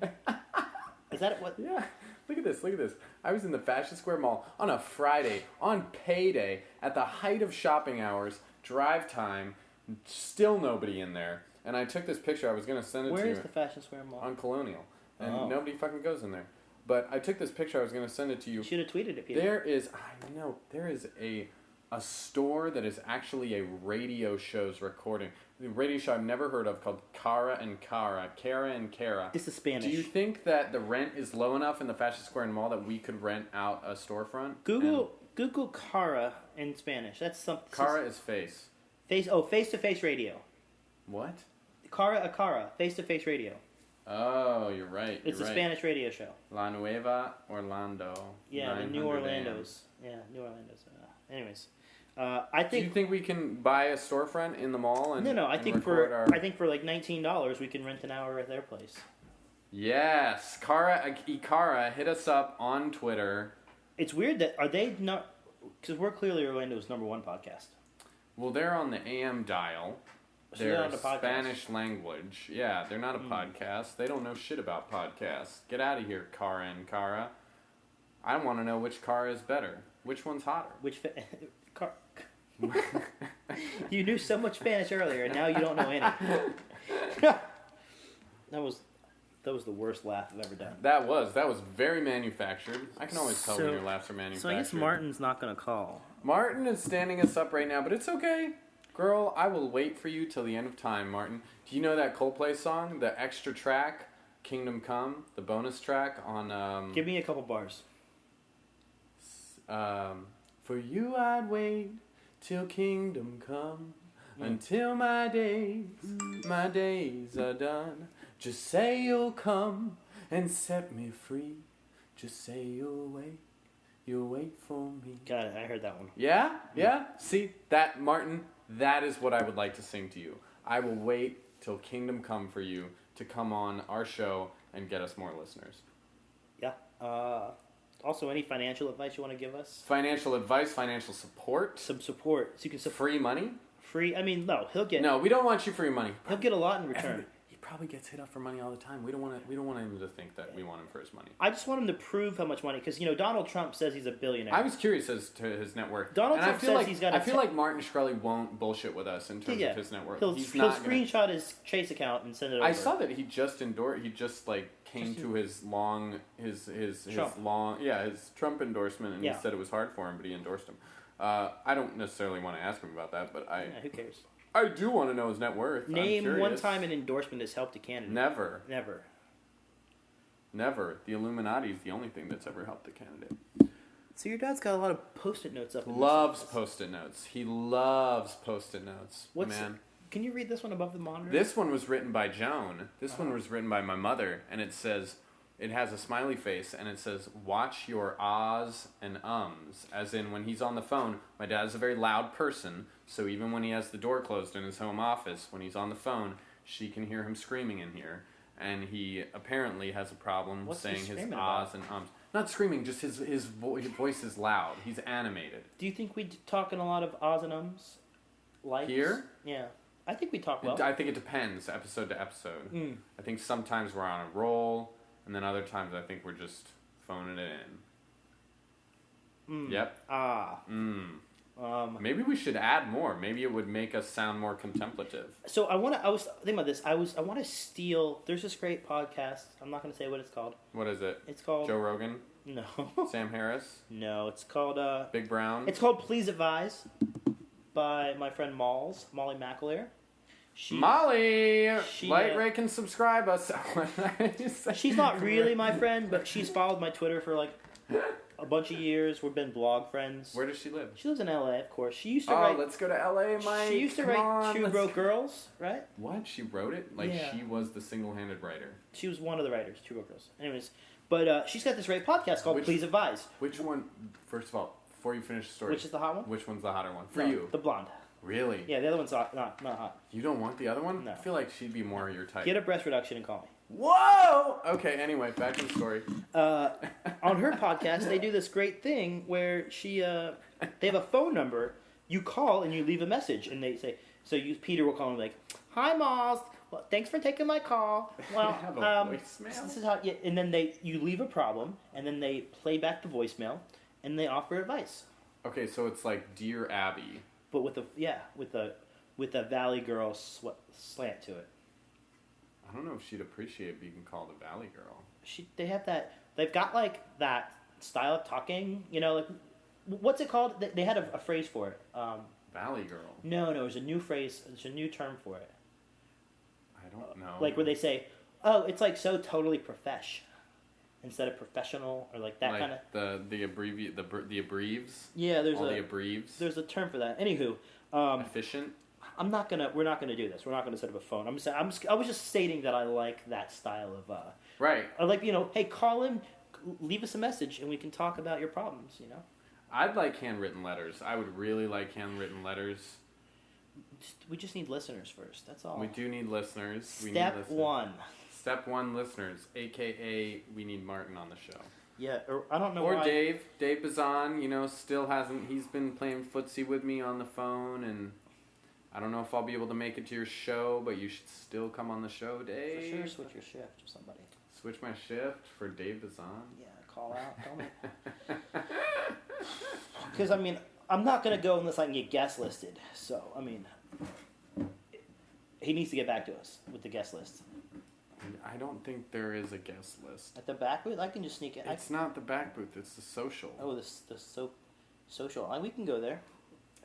Is that what? Yeah. Look at this. I was in the Fashion Square Mall on a Friday, on payday, at the height of shopping hours, drive time, still nobody in there. And I took this picture. I was going to send it Where to is you. the Fashion Square Mall? On Colonial. And Oh. nobody fucking goes in there. But I took this picture. I was going to send it to you. You should have tweeted it, Peter. There is a store that is actually a radio show's recording. The radio show I've never heard of called Cara and Cara. This is Spanish. Do you think that the rent is low enough in the Fashion Square Mall that we could rent out a storefront? Google Cara in Spanish. That's something. Cara is face. Face-to-face radio. What? Cara, face-to-face radio. Oh, you're right. It's you're a right. Spanish radio show. La Nueva Orlando. Yeah, the New 900 Orlandos. Yeah, New Orlandos. Anyways, I Do think. you think we can buy a storefront in the mall and No. I and think record for like $19 we can rent an hour at their place. Yes, Ikara, hit us up on Twitter. It's weird that are they not? Because we're clearly Orlando's #1 podcast. Well, they're on the AM dial. So they're They're on the podcast. Spanish language. Yeah, they're not a podcast. They don't know shit about podcasts. Get out of here, Cara and Cara. I want to know which car is better. Which one's hotter? Car. You knew so much Spanish earlier, and now you don't know any. That was the worst laugh I've ever done. That was very manufactured. I can always tell when your laughs are manufactured. So I guess Martin's not going to call. Martin is standing us up right now, but it's okay. Girl, I will wait for you till the end of time, Martin. Do you know that Coldplay song, the extra track, Kingdom Come, the bonus track on... Give me a couple bars. For you I'd wait till kingdom come, until my days are done. Just say you'll come and set me free. Just say you'll wait for me. Got it, I heard that one. Yeah? See, that, Martin, that is what I would like to sing to you. I will wait till kingdom come for you to come on our show and get us more listeners. Yeah. Also, any financial advice you want to give us? Financial advice, financial support. Some support. So you can support Free money? free. I mean, no, he'll get. No, we don't want you for your money. He'll get a lot in return. He probably gets hit up for money all the time. We don't want him to think that we want him for his money. I just want him to prove how much money, because Donald Trump says he's a billionaire. I was curious as to his net worth. Donald and Trump I feel says like, he's got. I feel like Martin Shkreli won't bullshit with us in terms of his net worth. He'll He's not gonna- screenshot his Chase account and send it over. I saw that he just endorsed. He just came to his Trump endorsement, and Yeah. he said it was hard for him, but he endorsed him. I don't necessarily want to ask him about that, but Yeah, who cares? I do want to know his net worth. Name I'm one curious. time an endorsement has helped a candidate. Never. The Illuminati is the only thing that's ever helped a candidate. So your dad's got a lot of Post-it notes up. In Loves this. Post-it notes. He loves Post-it notes. Man. Can you read this one above the monitor? This one was written by Joan. This one was written by my mother, and it says, it has a smiley face, and it says, watch your ahs and ums. As in, when he's on the phone, my dad's a very loud person, so even when he has the door closed in his home office, when he's on the phone, she can hear him screaming in here. And he apparently has a problem What's he saying his screaming ahs about? and ums. Not screaming, just his voice is loud. He's animated. Do you think we talk in a lot of ahs and ums? Like Here? Yeah. I think we talk well. I think it depends, episode to episode. Mm. I think sometimes we're on a roll, and then other times I think we're just phoning it in. Mm. Yep. Ah. Maybe we should add more. Maybe it would make us sound more contemplative. So I was thinking about this. I want to steal. There's this great podcast. I'm not going to say what it's called. What is it? It's called Joe Rogan? No. Sam Harris? No. It's called Big Brown? It's called Please Advise by my friend Molly McAleer. Molly! she, Light rate and subscribe us. She's not really my friend, but she's followed my Twitter for a bunch of years. We've been blog friends. Where does she live? She lives in L.A., of course. She used to Oh, write. let's go to L.A., Mike. She used to Come write on, Two let's Broke go. Girls, right? What? She wrote it? Like, Yeah. she was the single-handed writer. She was one of the writers, Two Broke Girls. Anyways, but she's got this great podcast called Which- Please Advise, Which one, first of all, before you finish the story, which is the hot one. which one's the hotter one? For No, you. the blonde. Really? Yeah, the other one's not hot. You don't want the other one? No. I feel like she'd be more your type. Get a breast reduction and call me. Whoa! Okay, anyway, back to the story. On her podcast, they do this great thing where they have a phone number. You call and you leave a message, and they say, Peter will call and be like, "Hi, Moss. Well, thanks for taking my call. Well, Have a voicemail? this is how." Yeah, and then you leave a problem, and then they play back the voicemail, and they offer advice, Okay, so it's like Dear Abby. but with a Valley Girl slant to it. I don't know if she'd appreciate being called a Valley Girl. They've got like that style of talking, like what's it called? They had a phrase for it. Valley Girl? No, there's a new phrase. There's a new term for it. I don't know. Like where they say, "Oh, it's like so totally profesh," instead of professional or like that like kind of. the abbreves. Yeah, All the abbreves. there's a term for that. Anywho, Efficient. we're not gonna do this. We're not gonna set up a phone. I was just stating that I like that style of. Right. I like hey, call in, leave us a message, and we can talk about your problems. I'd like handwritten letters. I would really like handwritten letters. We just need listeners first. That's all. We do need listeners. We need Step listeners. one. Step one, listeners. AKA, we need Martin on the show. Yeah, or I don't know Or why. Dave Bazan, still hasn't. He's been playing footsie with me on the phone, and I don't know if I'll be able to make it to your show, but you should still come on the show, Dave. For sure, switch your shift or somebody. Switch my shift for Dave Bazan. Yeah, call out. Tell me. Because I'm not gonna go unless I can get guest listed. So he needs to get back to us with the guest list. I don't think there is a guest list. At the back booth, I can just sneak in. It's not the back booth. It's the social. Social. We can go there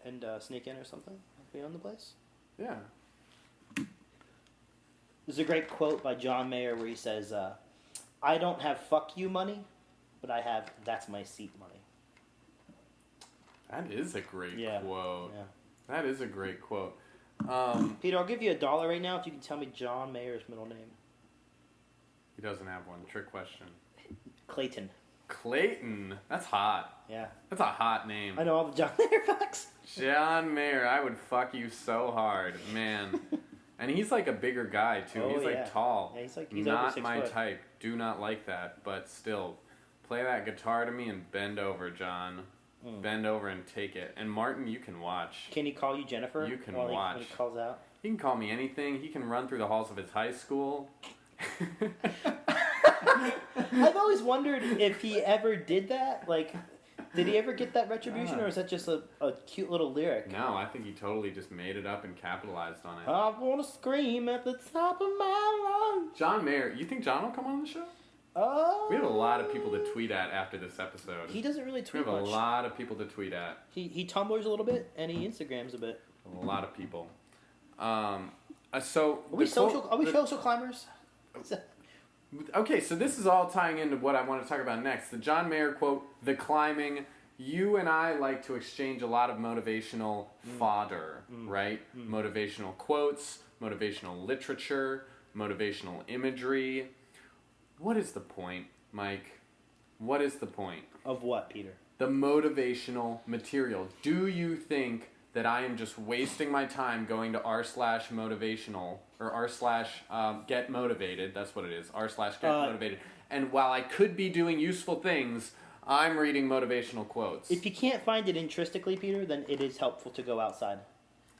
and sneak in or something. We own the place. Yeah. There's a great quote by John Mayer where he says, "I don't have fuck you money, but I have that's my seat money." That is a great Yeah. quote. Yeah. That is a great quote. Peter, I'll give you $1 right now if you can tell me John Mayer's middle name. He doesn't have one. Trick question. Clayton. Clayton. That's hot. Yeah. That's a hot name. I know all the John Mayer facts. John Mayer. I would fuck you so hard, man. And he's like a bigger guy too. Oh, he's like yeah. tall. Yeah, he's over Not 6 my foot. type. Do not like that. But still, play that guitar to me and bend over, John. Bend over and take it. And Martin, you can watch. Can he call you Jennifer? You can when watch. He calls out. He can call me anything. He can run through the halls of his high school. I've always wondered if he ever did that. Like, did he ever get that retribution, or is that just a cute little lyric? No, I think he totally just made it up and capitalized on it. I want to scream at the top of my lungs. John Mayer, you think John will come on the show? Oh. We have a lot of people to tweet at after this episode. He doesn't really We tweet have a much. lot of people to tweet at. He Tumblrs a little bit and he Instagrams a bit. A lot of people. So Are we social climbers? Okay, so this is all tying into what I want to talk about next. The John Mayer quote, "The climbing." You and I like to exchange a lot of motivational fodder, right? Motivational quotes, motivational literature, motivational imagery. What is the point, Mike? What is the point? Of what, Peter? The motivational material. Do you think that I am just wasting my time going to r/motivational or r/get motivated? That's what it is. r/get motivated. And while I could be doing useful things, I'm reading motivational quotes. If you can't find it intrinnsically, Peter, then it is helpful to go outside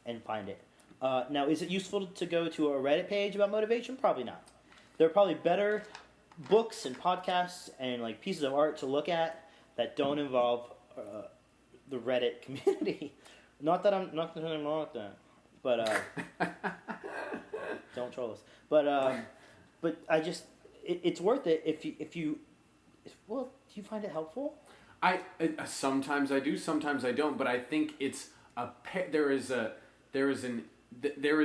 and find it. Now, is it useful to go to a Reddit page about motivation? Probably not. There are probably better books and podcasts and like pieces of art to look at that don't involve the Reddit community. Not that I'm not wrong with that, but don't troll us. But I just it's worth it if you. Well, do you find it helpful? Sometimes I do, sometimes I don't. But I think it's there is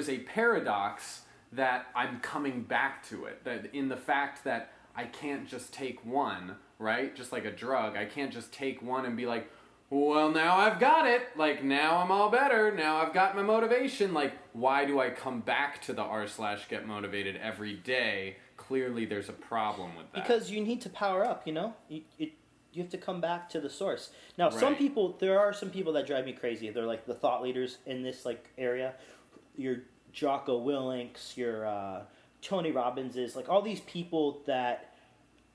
a paradox that I'm coming back to it. That in the fact that I can't just take one, right? Just like a drug. I can't just take one and be like, well, now I've got it. Like, now I'm all better. Now I've got my motivation. Like, why do I come back to the r/get motivated every day? Clearly, there's a problem with that. Because you need to power up, you know? You have to come back to the source. Now, Right. there are some people that drive me crazy. They're like the thought leaders in this like area. Your Jocko Willinks, your Tony Robbinses, like all these people that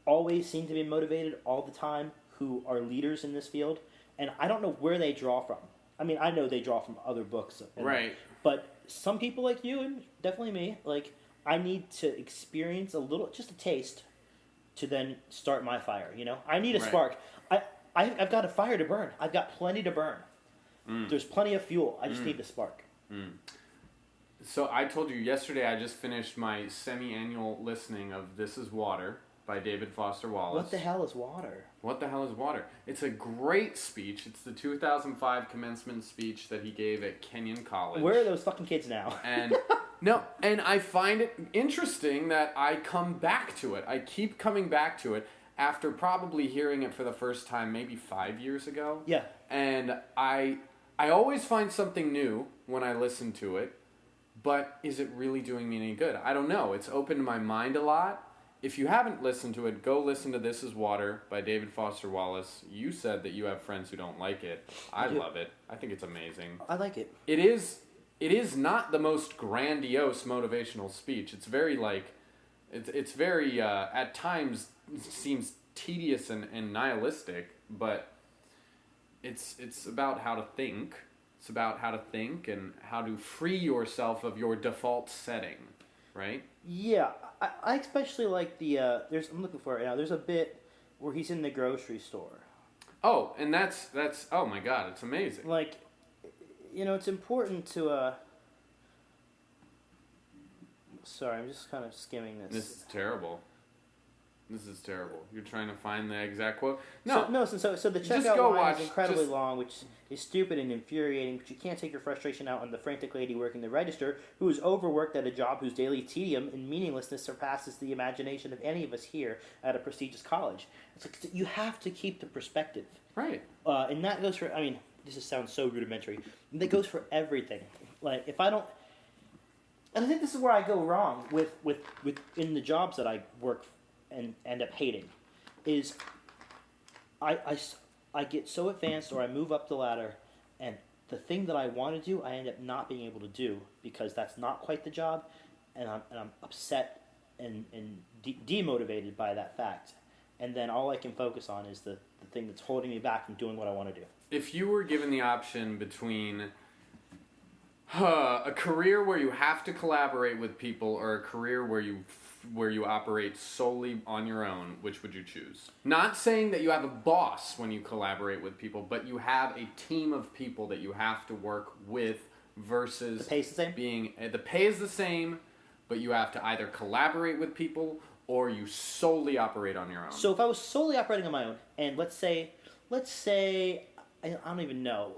always seem to be motivated all the time, who are leaders in this field. And I don't know where they draw from. I mean, I know they draw from other books. Right. But some people like you, and definitely me, like, I need to experience a little, just a taste, to then start my fire, you know? I need a Right. spark. I've got a fire to burn. I've got plenty to burn. There's plenty of fuel. I just need the spark. So I told you yesterday I just finished my semi-annual listening of This Is Water by David Foster Wallace. What the hell is water? What the hell is water? It's a great speech. It's the 2005 commencement speech that he gave at Kenyon College. Where are those fucking kids now? And no, and I find it interesting that I come back to it. I keep coming back to it after probably hearing it for the first time maybe 5 years ago. Yeah. And I always find something new when I listen to it, but is it really doing me any good? I don't know. It's opened my mind a lot. If you haven't listened to it, go listen to This Is Water by David Foster Wallace. You said that you have friends who don't like it. I do. love it. I think it's amazing. I like it. It is not the most grandiose motivational speech. It's very like it's very at times seems tedious and nihilistic, but it's about how to think. It's about how to think and how to free yourself of your default setting, right? Yeah, I especially like the I'm looking for it now. There's a bit where he's in the grocery store. Oh, and that's oh my god, it's amazing. Like, you know, it's important to sorry, I'm just kind of skimming this. This is terrible. This is terrible. You're trying to find the exact quote? No. So the Just checkout go line watch- is incredibly just- long, which is stupid and infuriating, but you can't take your frustration out on the frantic lady working the register who is overworked at a job whose daily tedium and meaninglessness surpasses the imagination of any of us here at a prestigious college. It's like, you have to keep the perspective. Right. And that goes for, I mean, sounds so rudimentary. That goes for everything. Like, if I don't, and I think this is where I go wrong with in the jobs that I work and end up hating, is I get so advanced or I move up the ladder, and the thing that I want to do, I end up not being able to do because that's not quite the job, and I'm upset and demotivated by that fact. And then all I can focus on is the thing that's holding me back from doing what I want to do. If you were given the option between a career where you have to collaborate with people or a career where you operate solely on your own, which would you choose? Not saying that you have a boss when you collaborate with people, but you have a team of people that you have to work with versus The pay's the same? the pay is the same, but you have to either collaborate with people or you solely operate on your own. So if I was solely operating on my own, and let's say I don't even know,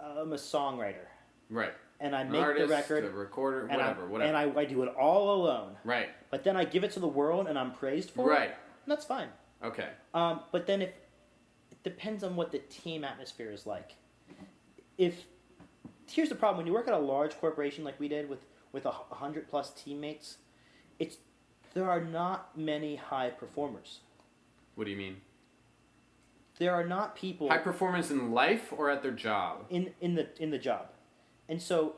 I'm a songwriter, right. and I An make artist, the record, a recorder, and whatever. and I do it all alone. Right. But then I give it to the world, and I'm praised for it. Right. That's fine. Okay. But then it depends on what the team atmosphere is like. Here's the problem: when you work at a large corporation like we did with 100+ teammates, there are not many high performers. What do you mean? There are not people High performance in life or at their job? in the job, and so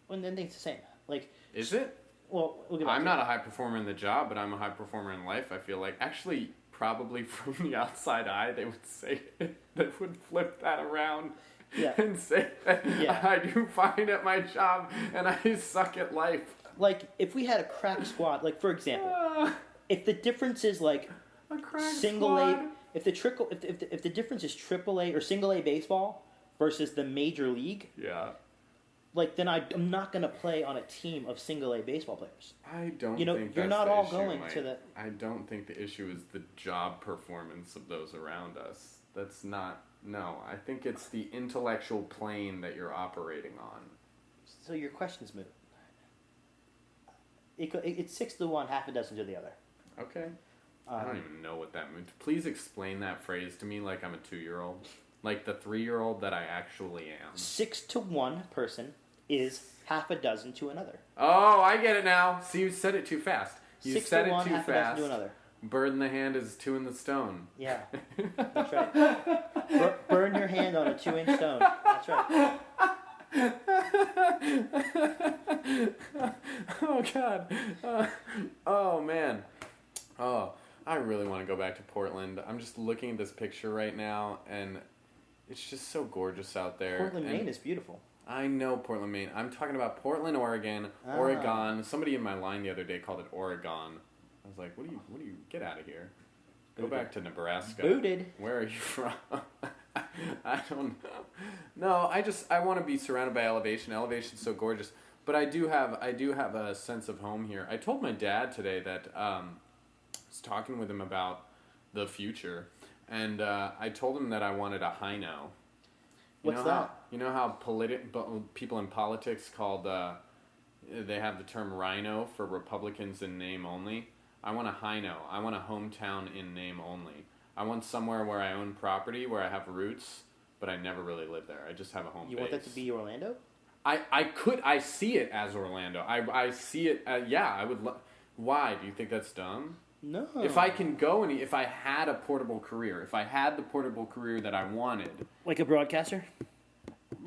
when then it's the same. Like, Is it? well, we'll get back I'm to not a high performer in the job, but I'm a high performer in life, I feel like. Actually, probably from the outside eye, they would say they would flip that around Yeah. and say that Yeah. I do fine at my job and I suck at life. Like, if we had a crack squad, like for example, if the difference is like A crack single squad. A, if the difference is triple A or single A baseball versus the major league, Yeah. like then I'm not gonna play on a team of single A baseball players. I don't You know, think you're that's not the all issue, going Mike. to the- I don't think the issue is the job performance of those around us. That's not... No, I think it's the intellectual plane that you're operating on. So your question's moot. It's 6 to 1, half a dozen to the other. Okay. I don't even know what that means. Please explain that phrase to me like I'm a 2-year-old. Like the 3-year-old that I actually am. 6 to 1 person is half a dozen to another. Oh, I get it now. See, you said it too fast. You 6 said to it 1, too half a fast. dozen to another. Bird in the hand is 2 in the stone. Yeah, that's right. Burn your hand on a 2-inch stone. That's right. Oh God. Oh man. Oh, I really want to go back to Portland. I'm just looking at this picture right now, and it's just so gorgeous out there. Portland, And Maine is beautiful. I know Portland, Maine. I'm talking about Portland, Oregon. Ah. Oregon. Somebody in my line the other day called it Oregon. I was like, what do you get out of here? Go Booted. back to Nebraska. Booted. Where are you from? I don't know. No, I want to be surrounded by elevation. Elevation's so gorgeous. But I do have a sense of home here. I told my dad today that I was talking with him about the future, and I told him that I wanted a Hino. What's that? You know how people in politics called they have the term rhino for Republicans in name only. I want a Hino. I want a hometown in name only. I want somewhere where I own property, where I have roots, but I never really live there. I just have a home base. You want that to be Orlando? I see it as Orlando. I see it, yeah, I would why? Do you think that's dumb? No. If I can go and if I had a portable career, if I had the portable career that I wanted, Like a broadcaster?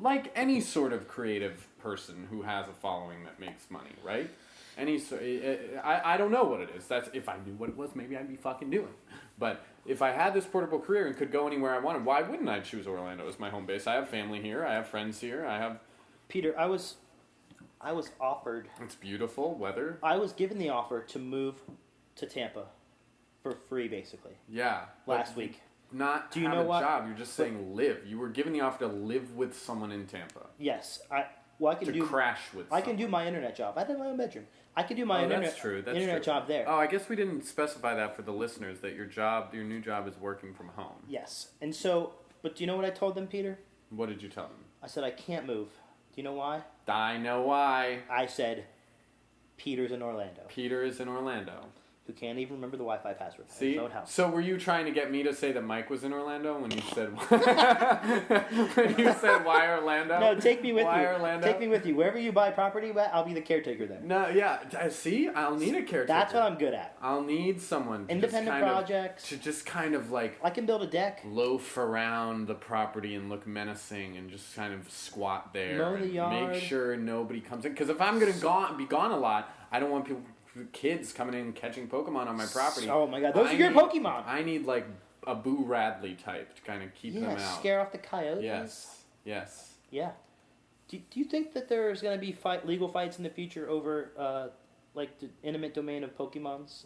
like any sort of creative person who has a following that makes money, right? I don't know what it is. That's if I knew what it was, maybe I'd be fucking doing. But if I had this portable career and could go anywhere I wanted, why wouldn't I choose Orlando as my home base? I have family here. I have friends here. Peter, I was offered. It's beautiful weather. I was given the offer to move to Tampa for free, basically. Yeah. Last week. Not Do you have know a what? job. You're just saying live. You were given the offer to live with someone in Tampa. Yes, I can To do. crash with. I can do my internet job. I have my own bedroom. I can do my Oh, that's internet. true. That's internet true. job there. Oh, I guess we didn't specify that for the listeners that your new job is working from home. Yes, and so, but do you know what I told them, Peter? What did you tell them? I said I can't move. Do you know why? I know why. I said, Peter's in Orlando, Peter is in Orlando. who can't even remember the Wi-Fi password. See? His own house. So were you trying to get me to say that Mike was in Orlando when you said why Orlando? No, take me with why you. Orlando? Take me with you. Wherever you buy property, I'll be the caretaker there. No, yeah. See, I'll need a caretaker. That's what I'm good at. I'll need someone to Independent just kind projects. to just kind of like I can build a deck. loaf around the property and look menacing and just kind of squat there Mow the and yard. make sure nobody comes in. Because if I'm gonna be gone a lot, I don't want kids coming in and catching Pokemon on my property. Oh my god, those are your need- Pokemon. I need like a Boo Radley type to kind of keep them out. Scare off the coyotes. Yes. Yeah. Do you think that there's going to be legal fights in the future over like the intimate domain of Pokemons?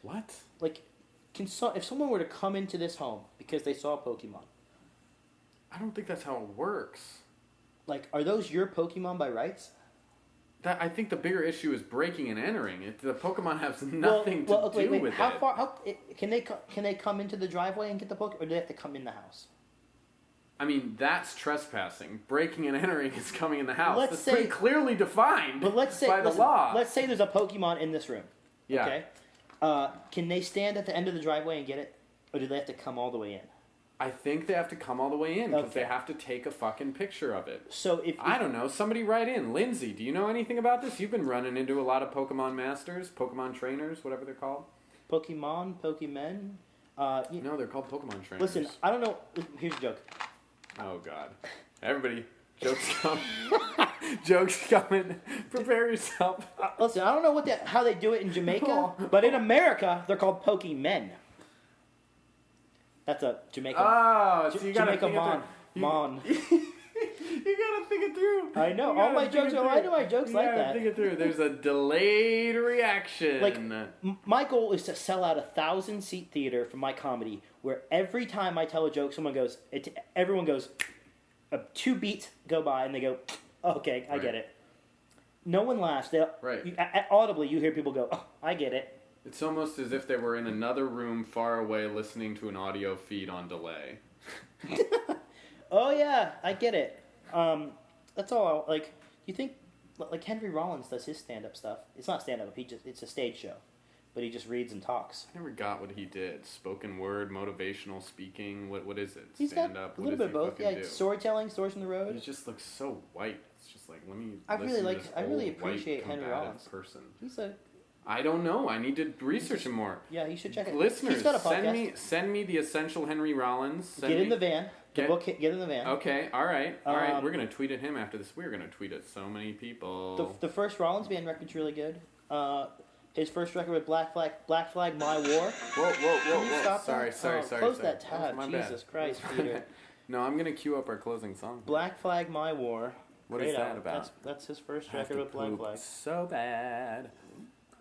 What? Like, if someone were to come into this home because they saw a Pokemon, I don't think that's how it works. like, are those your Pokemon by rights? I think the bigger issue is breaking and entering. The Pokemon has nothing to do with how it. far? Can they come into the driveway and get the Pokemon, or do they have to come in the house? I mean, that's trespassing. Breaking and entering is coming in the house. Let's That's say- pretty clearly defined But let's say by the listen, law. Let's say there's a Pokemon in this room. Yeah. Okay. Can they stand at the end of the driveway and get it, or do they have to come all the way in? I think they have to come all the way in because Okay. they have to take a fucking picture of it. So if I don't know. Somebody write in. Lindsay, do you know anything about this? You've been running into a lot of Pokemon masters, Pokemon trainers, whatever they're called. Pokemon, No, they're called Pokemon trainers. listen, I don't know. Here's a joke. Oh, God. Everybody, jokes coming. Jokes coming. Prepare yourself. Listen, I don't know how they do it in Jamaica, but in America, they're called Pokemen. That's a Jamaica. Oh, so you gotta Jamaica think it Mon. through. Mon. You gotta think it through. I know. You All gotta my think jokes it are. I through. know my jokes You like gotta that. think it through. There's a delayed reaction. Like, my goal is to sell out a 1,000-seat theater for my comedy, where every time I tell a joke, everyone goes, 2 beats go by, and they go, okay, I get it. No one laughs. Right. Audibly, you hear people go, oh, I get it. It's almost as if they were in another room far away listening to an audio feed on delay. Oh yeah, I get it. That's all. You think like Henry Rollins does his stand-up stuff? It's not stand-up. It's a stage show. but he just reads and talks. I never got what he did. Spoken word, motivational speaking. What is it? He's Stand got up. a What little does bit he of both. fucking Yeah, do? storytelling, stories from the road. He just looks so white. It's just like, let me. I really listen to like- this I really old, white, appreciate Henry combative Rollins. person. He's a I don't know. I need to research him more. yeah. You should check it. Listeners, He's got a podcast. send me the essential Henry Rollins. Send Get in me- the van. The Get- book. Get in the van. Okay, all right. We're gonna Um, tweet at him after this. We're gonna tweet at so many people. The first Rollins band record's really good. His first record with Black Flag, My War. Whoa! Can you stop Sorry. that? Close that tab. My bad. Jesus Christ, Peter. No, I'm gonna cue up our closing song. Black Flag, My War. What Great is that album. about? That's his first I have record to with Black poop Flag. so bad.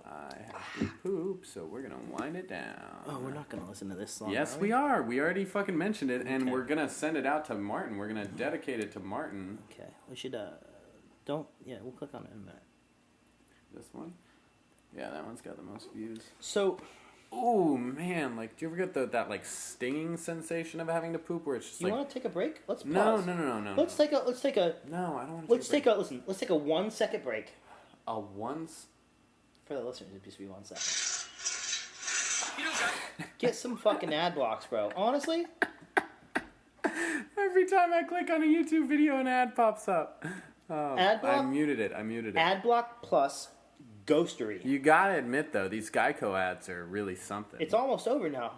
I have to poop, so we're gonna wind it down. Oh, we're not gonna listen to this song. Yes, are we are. We already fucking mentioned it, and Okay. we're gonna send it out to Martin. We're gonna dedicate it to Martin. Okay, we should. Don't. Yeah, we'll click on it in a minute. This one. Yeah, that one's got the most views. So, Oh man, like, do you ever get that like stinging sensation of having to poop, where it's just you like, want to take a break? Let's pause. no. Let's take a. Let's take a. No, I don't want to. Let's take a. Listen. Let's take a 1 second break. a once. For the listeners, it'd just be 1 second. Get some fucking ad blocks, bro. Honestly, Every time I click on a YouTube video, an ad pops up. Oh, Ad block? I muted it. ad block plus ghostery. You gotta admit though, these Geico ads are really something. It's almost over now.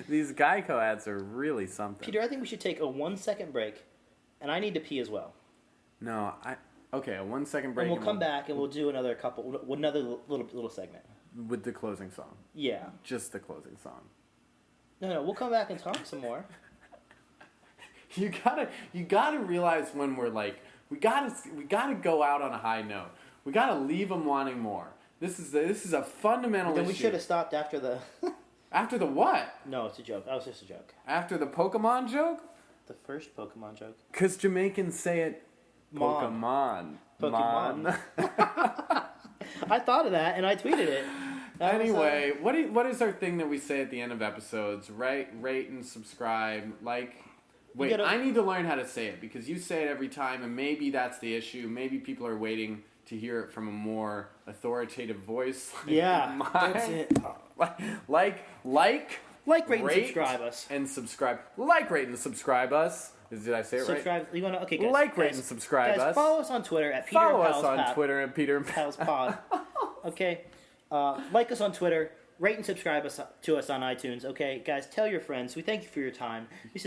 These Geico ads are really something. Peter, I think we should take a 1 second break, and I need to pee as well. No, okay, a 1 second break. And we'll come back and we'll do another little segment. with the closing song. Yeah. Just the closing song. No, we'll come back and talk some more. You gotta realize when we're like, we gotta go out on a high note. We gotta leave them wanting more. This is a fundamental Then issue. we should have stopped after the. After the what? No, it's a joke. That was just a joke. After the Pokemon joke? The first Pokemon joke. Because Jamaicans say it Mom. Pokemon. Pokemon. I thought of that and I tweeted it. That was, Anyway, what is our thing that we say at the end of episodes? Rate and subscribe. Like, wait, gotta- I need to learn how to say it because you say it every time, and maybe that's the issue. Maybe people are waiting to hear it from a more authoritative voice. Yeah, mine. that's it. Like, Like, rate, and rate, subscribe us. and subscribe. Like, rate, and subscribe us. Did I say it right? Subscribe. You wanna? Okay, guys. Like, rate, guys, and subscribe guys, us. follow us on Twitter at Peter Follow and us Pals on Pap- Twitter at Peter. Pals Pod. Okay. Like us on Twitter. Rate and subscribe to us on iTunes. Okay, guys, tell your friends. We thank you for your time. This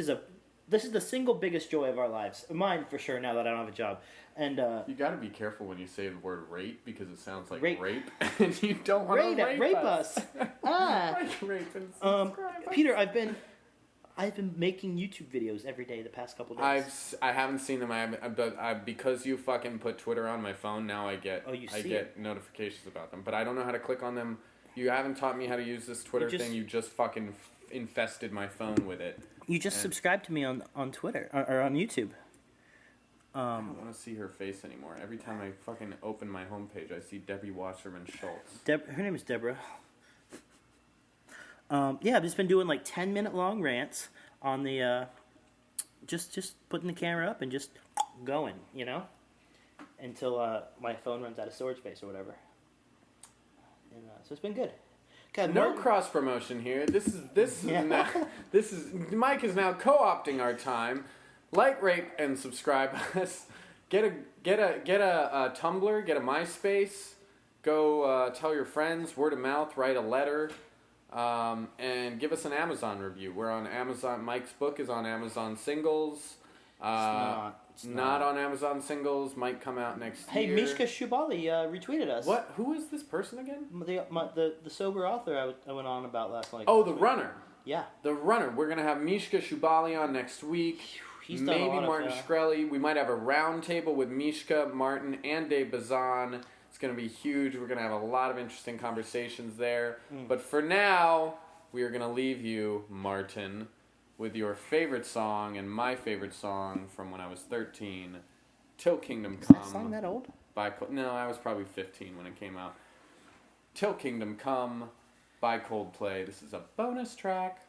is the single biggest joy of our lives. Mine for sure. Now that I don't have a job, and You got to be careful when you say the word rape because it sounds like Rape. rape, and you don't want to rape us. Ah. Like rape and subscribe us. Peter, I've been making YouTube videos every day the past couple days. I haven't seen them. Because you fucking put Twitter on my phone. Now I get Oh, you I see get notifications about them, but I don't know how to click on them. You haven't taught me how to use this Twitter just- thing. You just fucking infested my phone with it. You just and- subscribe to me on Twitter or on YouTube. I don't want to see her face anymore. Every time I fucking open my homepage, I see Debbie Wasserman Schultz. Her name is Deborah. Yeah, I've just been doing like 10-minute long rants on the just putting the camera up and just going, until my phone runs out of storage space or whatever. And so it's been good. God, No Martin- cross promotion here. Yeah. Mike is now co-opting our time. Like, rate, and subscribe us. Get a Tumblr. Get a MySpace. Go tell your friends. Word of mouth. Write a letter. And give us an Amazon review. We're on Amazon. Mike's book is on Amazon Singles. It's not on Amazon Singles. Might come out next Hey, year. Mishka Shubali retweeted us. What? Who is this person again? The sober author I went on about last night. Oh, the runner. Yeah. The runner. We're going to have Mishka Shubali on next week. He's done Maybe a lot Martin of, Shkreli. We might have a round table with Mishka, Martin, and Dave Bazan. It's going to be huge. We're going to have a lot of interesting conversations there. But for now, we are going to leave you, Martin, with your favorite song and my favorite song from when I was 13, Till Kingdom Come. Is that song that old? No, I was probably 15 when it came out. Till Kingdom Come by Coldplay. This is a bonus track.